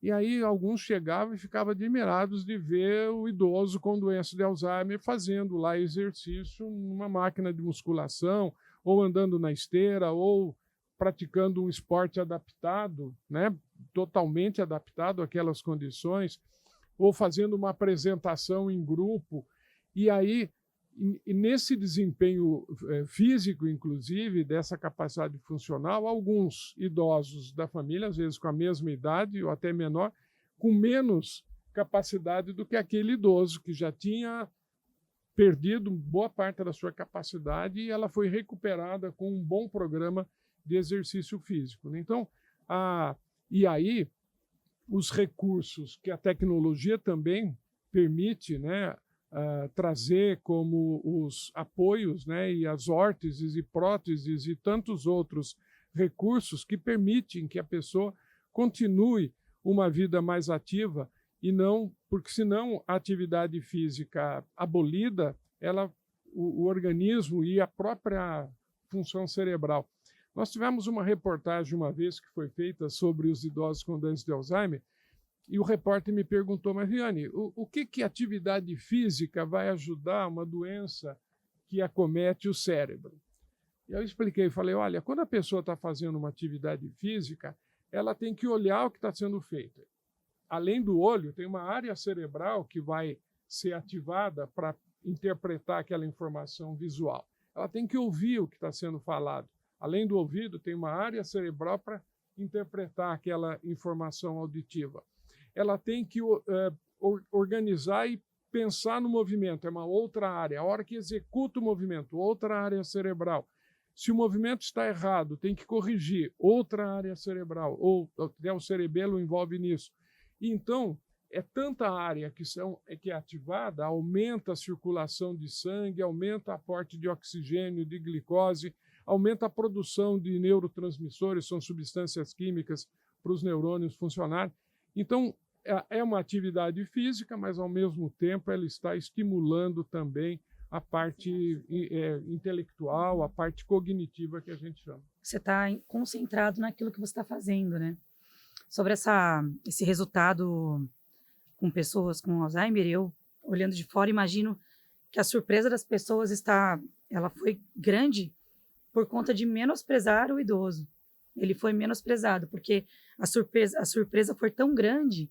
E aí alguns chegavam e ficavam admirados de ver o idoso com doença de Alzheimer fazendo lá exercício numa máquina de musculação, ou andando na esteira, ou praticando um esporte adaptado, né, totalmente adaptado àquelas condições, ou fazendo uma apresentação em grupo. E aí, nesse desempenho físico, inclusive, dessa capacidade funcional, alguns idosos da família, às vezes com a mesma idade ou até menor, com menos capacidade do que aquele idoso que já tinha perdido boa parte da sua capacidade e ela foi recuperada com um bom programa de exercício físico. Então, e aí, os recursos que a tecnologia também permite, né, trazer, como os apoios, né, e as órteses e próteses e tantos outros recursos que permitem que a pessoa continue uma vida mais ativa, e não, porque senão a atividade física abolida, o organismo e a própria função cerebral. Nós tivemos uma reportagem uma vez que foi feita sobre os idosos com doença de Alzheimer, e o repórter me perguntou, mas Riane, o que atividade física vai ajudar uma doença que acomete o cérebro? E eu expliquei, falei, olha, quando a pessoa está fazendo uma atividade física, ela tem que olhar o que está sendo feito. Além do olho, tem uma área cerebral que vai ser ativada para interpretar aquela informação visual. Ela tem que ouvir o que está sendo falado. Além do ouvido, tem uma área cerebral para interpretar aquela informação auditiva. Ela tem que organizar e pensar no movimento, é uma outra área. A hora que executa o movimento, outra área cerebral. Se o movimento está errado, tem que corrigir, outra área cerebral, ou até o cerebelo envolve nisso. Então, é tanta área que é ativada, aumenta a circulação de sangue, aumenta o aporte de oxigênio, de glicose, aumenta a produção de neurotransmissores, são substâncias químicas para os neurônios funcionarem. Então, é uma atividade física, mas, ao mesmo tempo, ela está estimulando também a parte intelectual, a parte cognitiva que a gente chama. Você está concentrado naquilo que você está fazendo, né? Sobre esse resultado com pessoas com Alzheimer, eu, olhando de fora, imagino que a surpresa das pessoas ela foi grande por conta de menosprezar o idoso. Ele foi menosprezado, porque a surpresa foi tão grande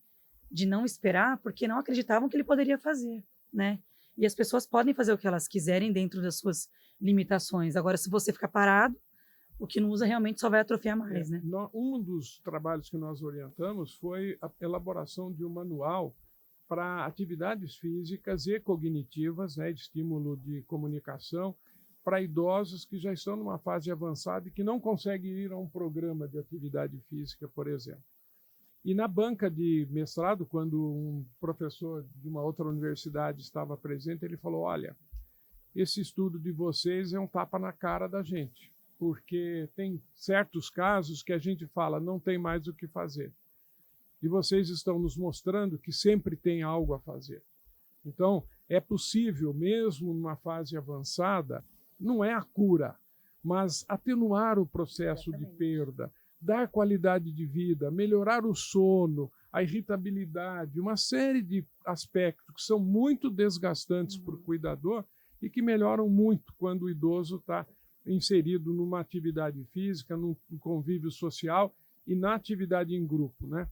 de não esperar, porque não acreditavam que ele poderia fazer, né? E as pessoas podem fazer o que elas quiserem dentro das suas limitações. Agora, se você ficar parado, o que não usa realmente só vai atrofiar mais, né? Um dos trabalhos que nós orientamos foi a elaboração de um manual para atividades físicas e cognitivas, né, de estímulo de comunicação, para idosos que já estão numa fase avançada e que não conseguem ir a um programa de atividade física, por exemplo. E na banca de mestrado, quando um professor de uma outra universidade estava presente, ele falou, olha, esse estudo de vocês é um tapa na cara da gente, porque tem certos casos que a gente fala, não tem mais o que fazer. E vocês estão nos mostrando que sempre tem algo a fazer. Então, é possível, mesmo numa fase avançada, não é a cura, mas atenuar o processo de perda, dar qualidade de vida, melhorar o sono, a irritabilidade, uma série de aspectos que são muito desgastantes para o cuidador e que melhoram muito quando o idoso está inserido numa atividade física, num convívio social e na atividade em grupo, né?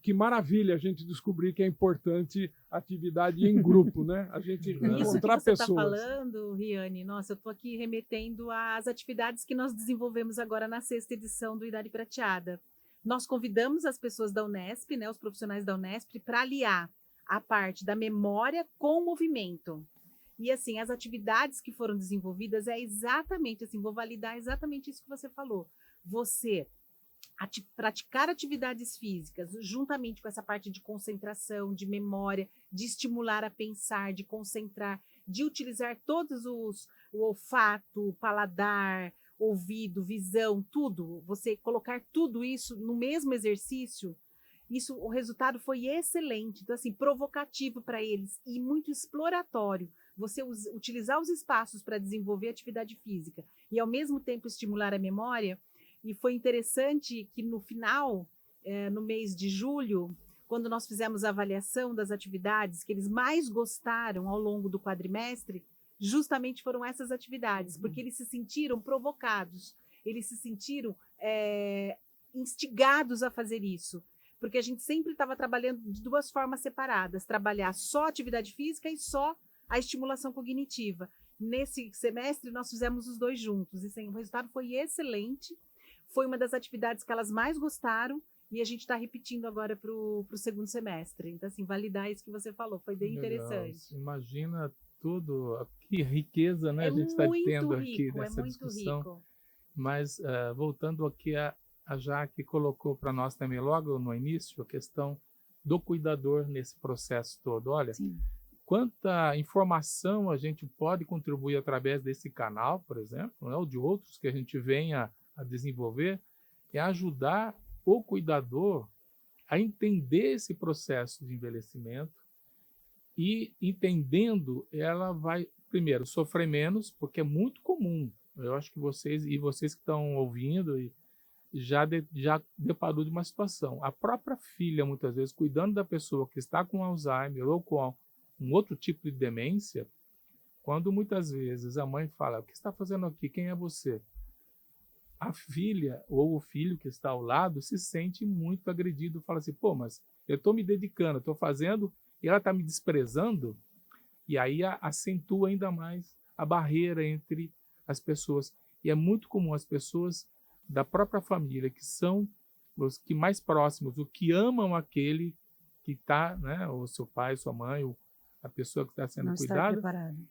Que maravilha a gente descobrir que é importante atividade em grupo, né? A gente encontrar Isso que você pessoas. está falando, Riane, nossa, eu estou aqui remetendo às atividades que nós desenvolvemos agora na 6ª edição do Idade Prateada. Nós convidamos as pessoas da Unesp, né, os profissionais da Unesp, para aliar a parte da memória com o movimento. E assim, as atividades que foram desenvolvidas é exatamente assim, vou validar exatamente isso que você falou. Você praticar atividades físicas juntamente com essa parte de concentração, de memória, de estimular a pensar, de concentrar, de utilizar o olfato, o paladar, ouvido, visão, tudo, você colocar tudo isso no mesmo exercício, o resultado foi excelente, então assim, provocativo para eles e muito exploratório. Você utilizar os espaços para desenvolver atividade física e ao mesmo tempo estimular a memória. E foi interessante que no final, no mês de julho, quando nós fizemos a avaliação das atividades que eles mais gostaram ao longo do quadrimestre, justamente foram essas atividades, porque eles se sentiram provocados, eles se sentiram instigados a fazer isso, porque a gente sempre estava trabalhando de 2 formas separadas, trabalhar só atividade física e só a estimulação cognitiva. Nesse semestre, nós fizemos os 2 juntos, e o resultado foi excelente. Foi uma das atividades que elas mais gostaram e a gente está repetindo agora para o 2º semestre. Então, assim, validar isso que você falou, foi bem interessante. Imagina tudo, que riqueza, né, a gente está tendo aqui nessa discussão. Rico. Mas, voltando aqui, a Jaque colocou para nós também, logo no início, a questão do cuidador nesse processo todo. Olha, Sim. Quanta informação a gente pode contribuir através desse canal, por exemplo, né, ou de outros que a gente venha a desenvolver, é ajudar o cuidador a entender esse processo de envelhecimento e, entendendo, ela vai, primeiro, sofrer menos, porque é muito comum Eu acho que vocês que estão ouvindo já deparou de uma situação. A própria filha, muitas vezes, cuidando da pessoa que está com Alzheimer ou com um outro tipo de demência, quando muitas vezes a mãe fala: o que está fazendo aqui? Quem é você? A filha ou o filho que está ao lado se sente muito agredido, fala assim: pô, mas eu estou me dedicando, estou fazendo e ela está me desprezando. E aí acentua ainda mais a barreira entre as pessoas. E é muito comum as pessoas da própria família, que são os que mais próximos, o que amam aquele que está, né, o seu pai, sua mãe, a pessoa que está sendo Não estar cuidada, preparado.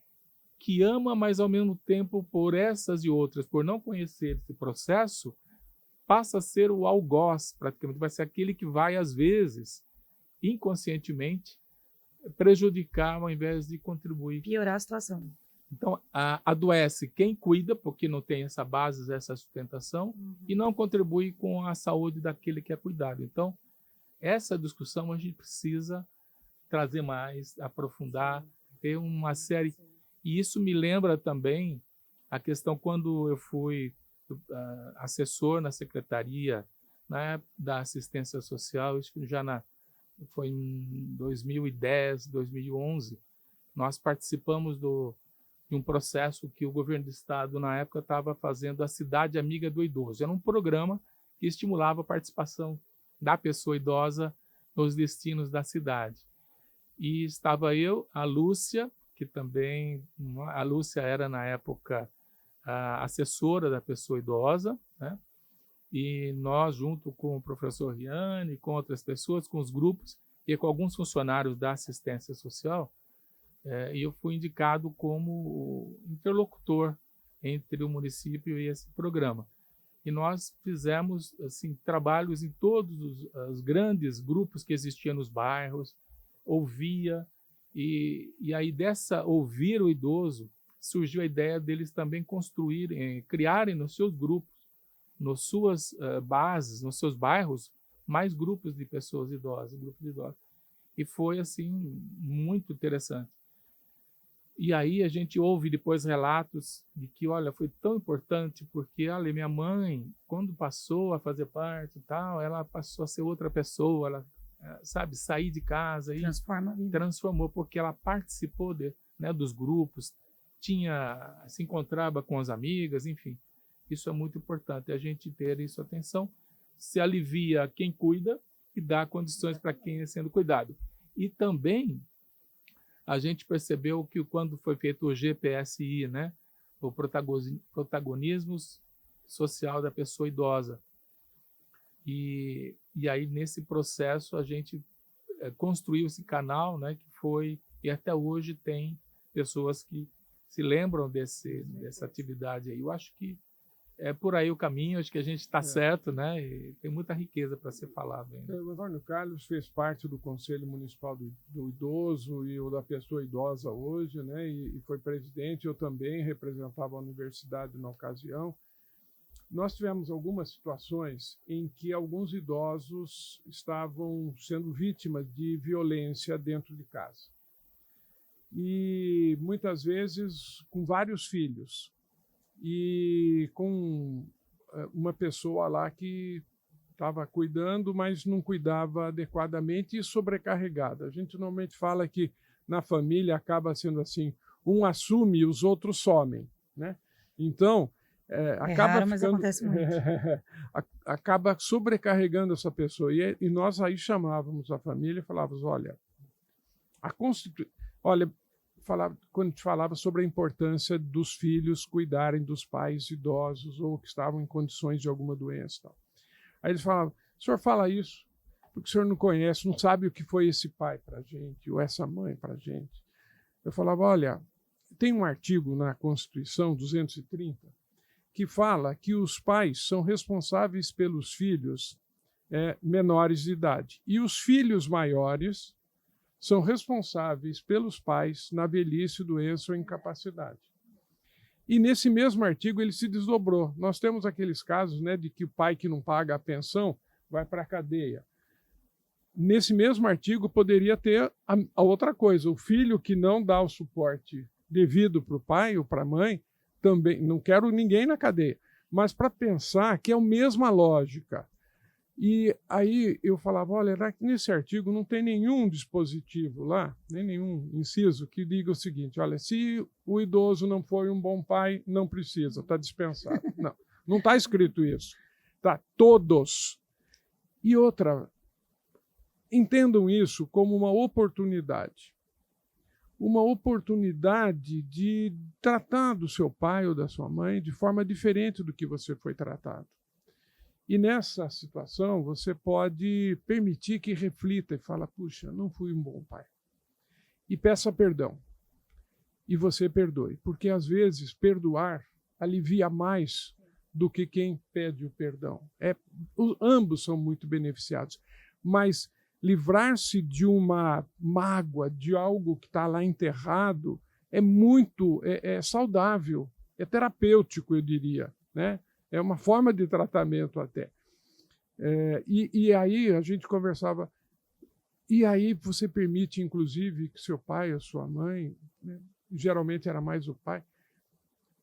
que ama, mas ao mesmo tempo, por essas e outras, por não conhecer esse processo, passa a ser o algoz, praticamente, vai ser aquele que vai, às vezes, inconscientemente, prejudicar ao invés de contribuir. Piorar a situação. Então, adoece quem cuida, porque não tem essa base, essa sustentação, e não contribui com a saúde daquele que é cuidado. Então, essa discussão a gente precisa trazer mais, aprofundar, ter uma série. E isso me lembra também a questão quando eu fui assessor na secretaria, né, da assistência social, isso já foi em 2010, 2011, nós participamos de um processo que o governo do estado, na época, estava fazendo a Cidade Amiga do Idoso. Era um programa que estimulava a participação da pessoa idosa nos destinos da cidade. E estava eu, a Lúcia, que também, a Lúcia era, na época, a assessora da pessoa idosa, né? E nós, junto com o professor Riane, com outras pessoas, com os grupos e com alguns funcionários da assistência social, e eu fui indicado como interlocutor entre o município e esse programa. E nós fizemos assim, trabalhos em todos os grandes grupos que existiam nos bairros, ouvia, e aí dessa ouvir o idoso, surgiu a ideia deles também construírem, criarem nos seus grupos, nas suas bases, nos seus bairros, mais grupos de pessoas idosas, grupos de idosos. E foi assim muito interessante. E aí a gente ouve depois relatos de que, olha, foi tão importante porque, olha, minha mãe, quando passou a fazer parte e tal, ela passou a ser outra pessoa, ela, sabe, sair de casa e transformou, porque ela participou né, dos grupos, se encontrava com as amigas, enfim. Isso é muito importante, a gente ter isso atenção, se alivia quem cuida e dá condições para quem é sendo cuidado. E também a gente percebeu que quando foi feito o GPSI, né, o protagonismo social da pessoa idosa, e aí nesse processo a gente construiu esse canal, né, que foi, e até hoje tem pessoas que se lembram dessa atividade aí. Eu acho que é por aí o caminho, acho que a gente está certo, né? E tem muita riqueza para ser falado ainda. O Antônio Carlos fez parte do Conselho Municipal do Idoso e o da Pessoa Idosa hoje, né? E foi presidente, eu também representava a universidade na ocasião. Nós tivemos algumas situações em que alguns idosos estavam sendo vítimas de violência dentro de casa. E muitas vezes com vários filhos. E com uma pessoa lá que estava cuidando, mas não cuidava adequadamente e sobrecarregada. A gente normalmente fala que na família acaba sendo assim, um assume e os outros somem, né? Então, acaba raro, mas acontece muito. acaba sobrecarregando essa pessoa. E nós aí chamávamos a família e falávamos, olha, quando a gente falava sobre a importância dos filhos cuidarem dos pais idosos ou que estavam em condições de alguma doença e tal. Aí eles falavam, o senhor fala isso porque o senhor não conhece, não sabe o que foi esse pai para a gente ou essa mãe para a gente. Eu falava, olha, tem um artigo na Constituição 230 que fala que os pais são responsáveis pelos filhos menores de idade e os filhos maiores são responsáveis pelos pais na velhice, doença ou incapacidade. E nesse mesmo artigo ele se desdobrou. Nós temos aqueles casos, né, de que o pai que não paga a pensão vai para a cadeia. Nesse mesmo artigo poderia ter a outra coisa, o filho que não dá o suporte devido para o pai ou para a mãe também, não quero ninguém na cadeia, mas para pensar que é a mesma lógica. E aí eu falava, olha, nesse artigo não tem nenhum dispositivo lá, nem nenhum inciso que diga o seguinte, olha, se o idoso não foi um bom pai, não precisa, está dispensado. Não está escrito isso. Tá, todos. E outra, entendam isso como uma oportunidade. Uma oportunidade de tratar do seu pai ou da sua mãe de forma diferente do que você foi tratado. E nessa situação, você pode permitir que reflita e fala, puxa, não fui um bom pai. E peça perdão. E você perdoe. Porque, às vezes, perdoar alivia mais do que quem pede o perdão. Ambos são muito beneficiados. Mas livrar-se de uma mágoa, de algo que está lá enterrado, é muito saudável, é terapêutico, eu diria, né? É uma forma de tratamento até. E aí a gente conversava, e aí você permite, inclusive, que seu pai ou sua mãe, né, geralmente era mais o pai,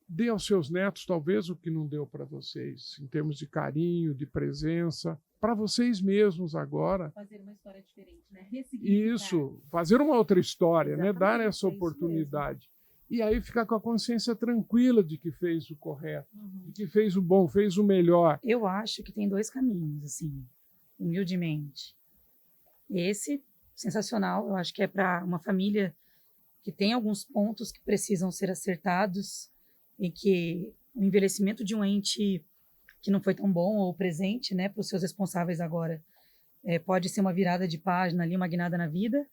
dê aos seus netos talvez o que não deu para vocês, em termos de carinho, de presença, para vocês mesmos agora. Fazer uma história diferente, né? Isso, fazer uma outra história, né? Dar essa é isso oportunidade. E aí ficar com a consciência tranquila de que fez o correto, de que fez o bom, fez o melhor. Eu acho que tem 2 caminhos, assim, humildemente. Esse, sensacional, eu acho que é para uma família que tem alguns pontos que precisam ser acertados e que o envelhecimento de um ente que não foi tão bom ou presente, né, para os seus responsáveis agora, pode ser uma virada de página ali, uma guinada na vida.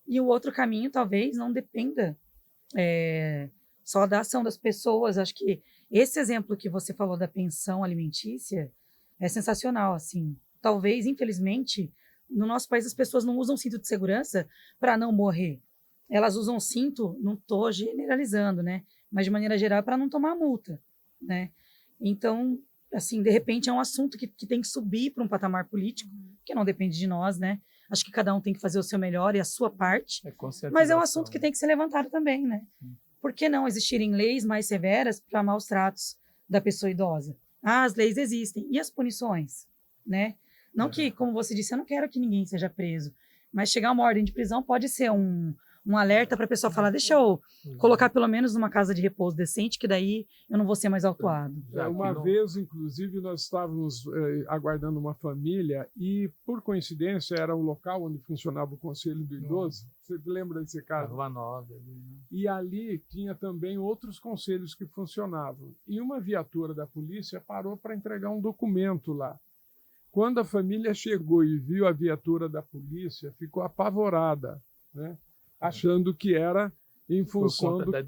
E o outro caminho talvez não dependa só da ação das pessoas. Acho que esse exemplo que você falou da pensão alimentícia é sensacional, assim. Talvez, infelizmente, no nosso país as pessoas não usam cinto de segurança para não morrer. Elas usam cinto, não estou generalizando, né? Mas de maneira geral para não tomar multa, né? Então, assim, de repente é um assunto que tem que subir para um patamar político, que não depende de nós, né? Acho que cada um tem que fazer o seu melhor e a sua parte, mas é um assunto que tem que ser levantado também, né? Por que não existirem leis mais severas para maus tratos da pessoa idosa? As leis existem. E as punições, né? Não que, como você disse, eu não quero que ninguém seja preso, mas chegar uma ordem de prisão pode ser um alerta para a pessoa falar, deixa eu colocar pelo menos numa casa de repouso decente, que daí eu não vou ser mais autuado. Uma vez, inclusive, nós estávamos aguardando uma família e, por coincidência, era um local onde funcionava o Conselho do Idoso. Você lembra desse caso? Rua 9. Ali, né? E ali tinha também outros conselhos que funcionavam. E uma viatura da polícia parou para entregar um documento lá. Quando a família chegou e viu a viatura da polícia, ficou apavorada, né? Achando que era em função da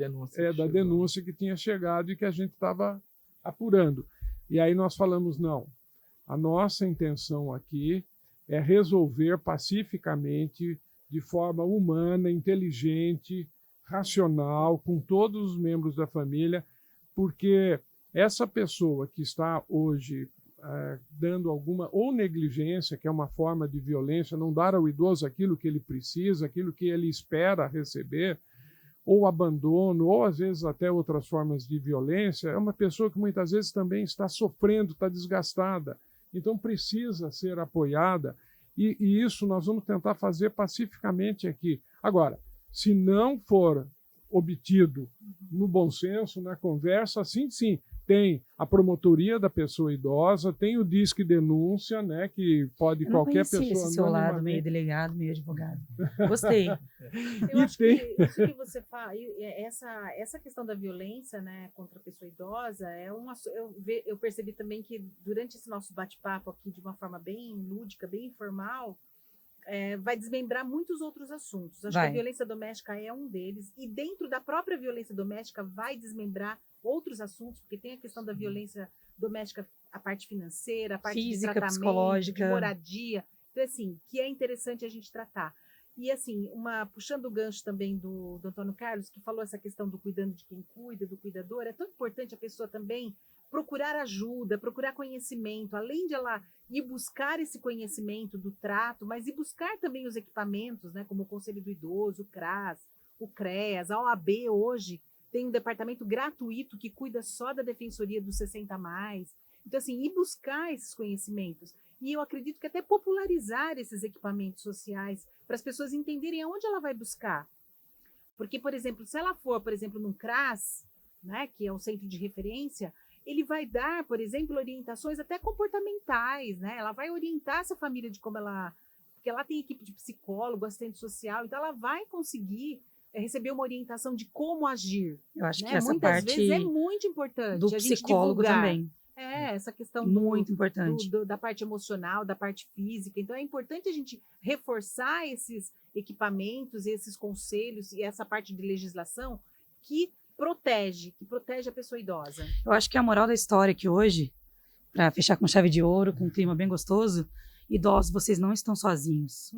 denúncia que tinha chegado e que a gente estava apurando. E aí nós falamos, não, a nossa intenção aqui é resolver pacificamente, de forma humana, inteligente, racional, com todos os membros da família, porque essa pessoa que está hoje dando alguma ou negligência, que é uma forma de violência, não dar ao idoso aquilo que ele precisa, aquilo que ele espera receber, ou abandono, ou às vezes até outras formas de violência, é uma pessoa que muitas vezes também está sofrendo, está desgastada, então precisa ser apoiada, e isso nós vamos tentar fazer pacificamente aqui. Agora, se não for obtido no bom senso, na conversa, sim, tem a promotoria da pessoa idosa, tem o Disque Denúncia, né, que pode qualquer pessoa... Eu não conhecia esse seu lado, meio delegado, meio advogado. Gostei. Eu acho que isso que você fala, essa questão da violência, né, contra a pessoa idosa, eu percebi também que durante esse nosso bate-papo aqui, de uma forma bem lúdica, bem informal, vai desmembrar muitos outros assuntos. Acho que a violência doméstica é um deles, e dentro da própria violência doméstica vai desmembrar outros assuntos, porque tem a questão da violência doméstica, a parte financeira, a parte física, de tratamento, psicológica, de moradia, então, assim, que é interessante a gente tratar. E assim, puxando o gancho também do Antônio Carlos, que falou essa questão do cuidando de quem cuida, do cuidador, é tão importante a pessoa também procurar ajuda, procurar conhecimento, além de ela ir buscar esse conhecimento do trato, mas ir buscar também os equipamentos, né, como o Conselho do Idoso, o CRAS, o CREAS, a OAB hoje tem um departamento gratuito que cuida só da defensoria dos 60 a mais. Então, assim, ir buscar esses conhecimentos. E eu acredito que até popularizar esses equipamentos sociais para as pessoas entenderem aonde ela vai buscar. Porque, por exemplo, se ela for, por exemplo, num CRAS, né, que é o centro de referência, ele vai dar, por exemplo, orientações até comportamentais, né? Ela vai orientar essa família de como ela... Porque lá tem equipe de psicólogo, assistente social, então ela vai conseguir receber uma orientação de como agir. Eu acho né? que essa Muitas parte vezes é muito importante do a gente psicólogo divulgar. também. Essa questão Muito importante. da parte emocional, da parte física. Então, é importante a gente reforçar esses equipamentos, esses conselhos e essa parte de legislação que protege a pessoa idosa. Eu acho que a moral da história é que hoje, para fechar com chave de ouro, com um clima bem gostoso, idosos, vocês não estão sozinhos.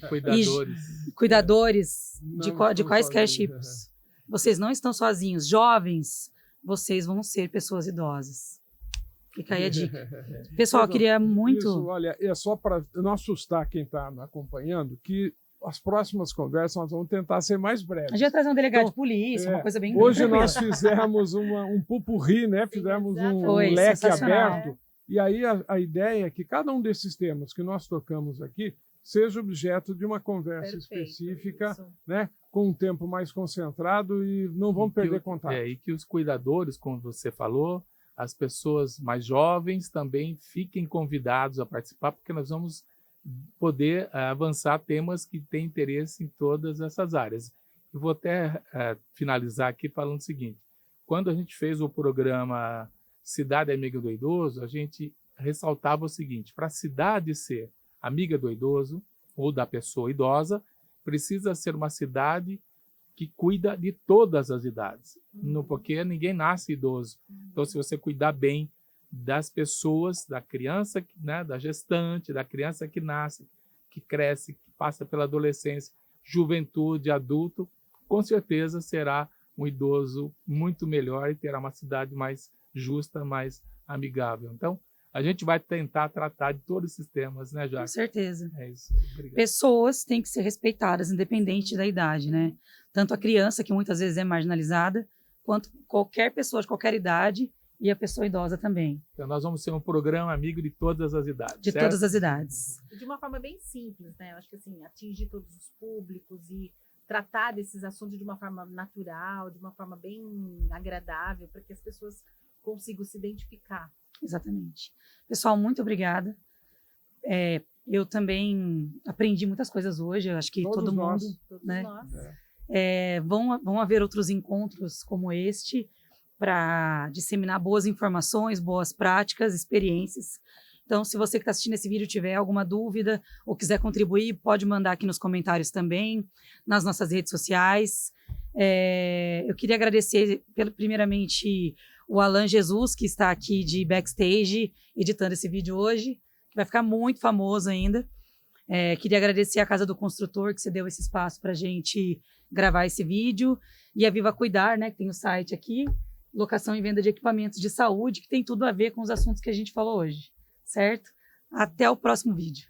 Cuidadores. Cuidadores de Não estão quaisquer sozinhos, tipos. Vocês não estão sozinhos. Jovens, vocês vão ser pessoas idosas. Fica aí a dica. Pessoal, eu queria muito... Isso, olha, é só para não assustar quem está acompanhando, que as próximas conversas nós vamos tentar ser mais breves. A gente vai trazer um delegado Então, de polícia, uma coisa bem Hoje tranquila. nós fizemos um pupurri, né? Fizemos um Foi leque sensacional. aberto. E aí a ideia é que cada um desses temas que nós tocamos aqui seja objeto de uma conversa específica, isso. né? Com um tempo mais concentrado e não vamos perder contato. E que os cuidadores, como você falou, as pessoas mais jovens também fiquem convidados a participar, porque nós vamos poder avançar temas que têm interesse em todas essas áreas. Eu vou até finalizar aqui falando o seguinte: quando a gente fez o programa Cidade Amiga do Idoso, a gente ressaltava o seguinte: para a cidade ser amiga do idoso ou da pessoa idosa, precisa ser uma cidade que cuida de todas as idades, porque ninguém nasce idoso. Então, se você cuidar bem das pessoas, da criança, né, da gestante, da criança que nasce, que cresce, que passa pela adolescência, juventude, adulto, com certeza será um idoso muito melhor e terá uma cidade mais justa, mais amigável. Então, a gente vai tentar tratar de todos esses temas, né, Jaque? Com certeza. É isso. Obrigado. Pessoas têm que ser respeitadas, independente da idade, né? Tanto a criança, que muitas vezes é marginalizada, quanto qualquer pessoa de qualquer idade e a pessoa idosa também. Então, nós vamos ser um programa amigo de todas as idades. De certo? todas as idades. De uma forma bem simples, né? Eu acho que assim, atingir todos os públicos e tratar desses assuntos de uma forma natural, de uma forma bem agradável, para que as pessoas consigam se identificar. Exatamente. Pessoal, muito obrigada. Eu também aprendi muitas coisas hoje, eu acho que Todos todo nós. mundo, Todos né? nós. Vão haver outros encontros como este para disseminar boas informações, boas práticas, experiências. Então, se você que está assistindo esse vídeo tiver alguma dúvida ou quiser contribuir, pode mandar aqui nos comentários também, nas nossas redes sociais. Eu queria agradecer, primeiramente, o Alan Jesus, que está aqui de backstage, editando esse vídeo hoje, que vai ficar muito famoso ainda. Queria agradecer a Casa do Construtor, que cedeu esse espaço para a gente gravar esse vídeo, e a Viva Cuidar, né, que tem o site aqui, locação e venda de equipamentos de saúde, que tem tudo a ver com os assuntos que a gente falou hoje, certo? Até o próximo vídeo.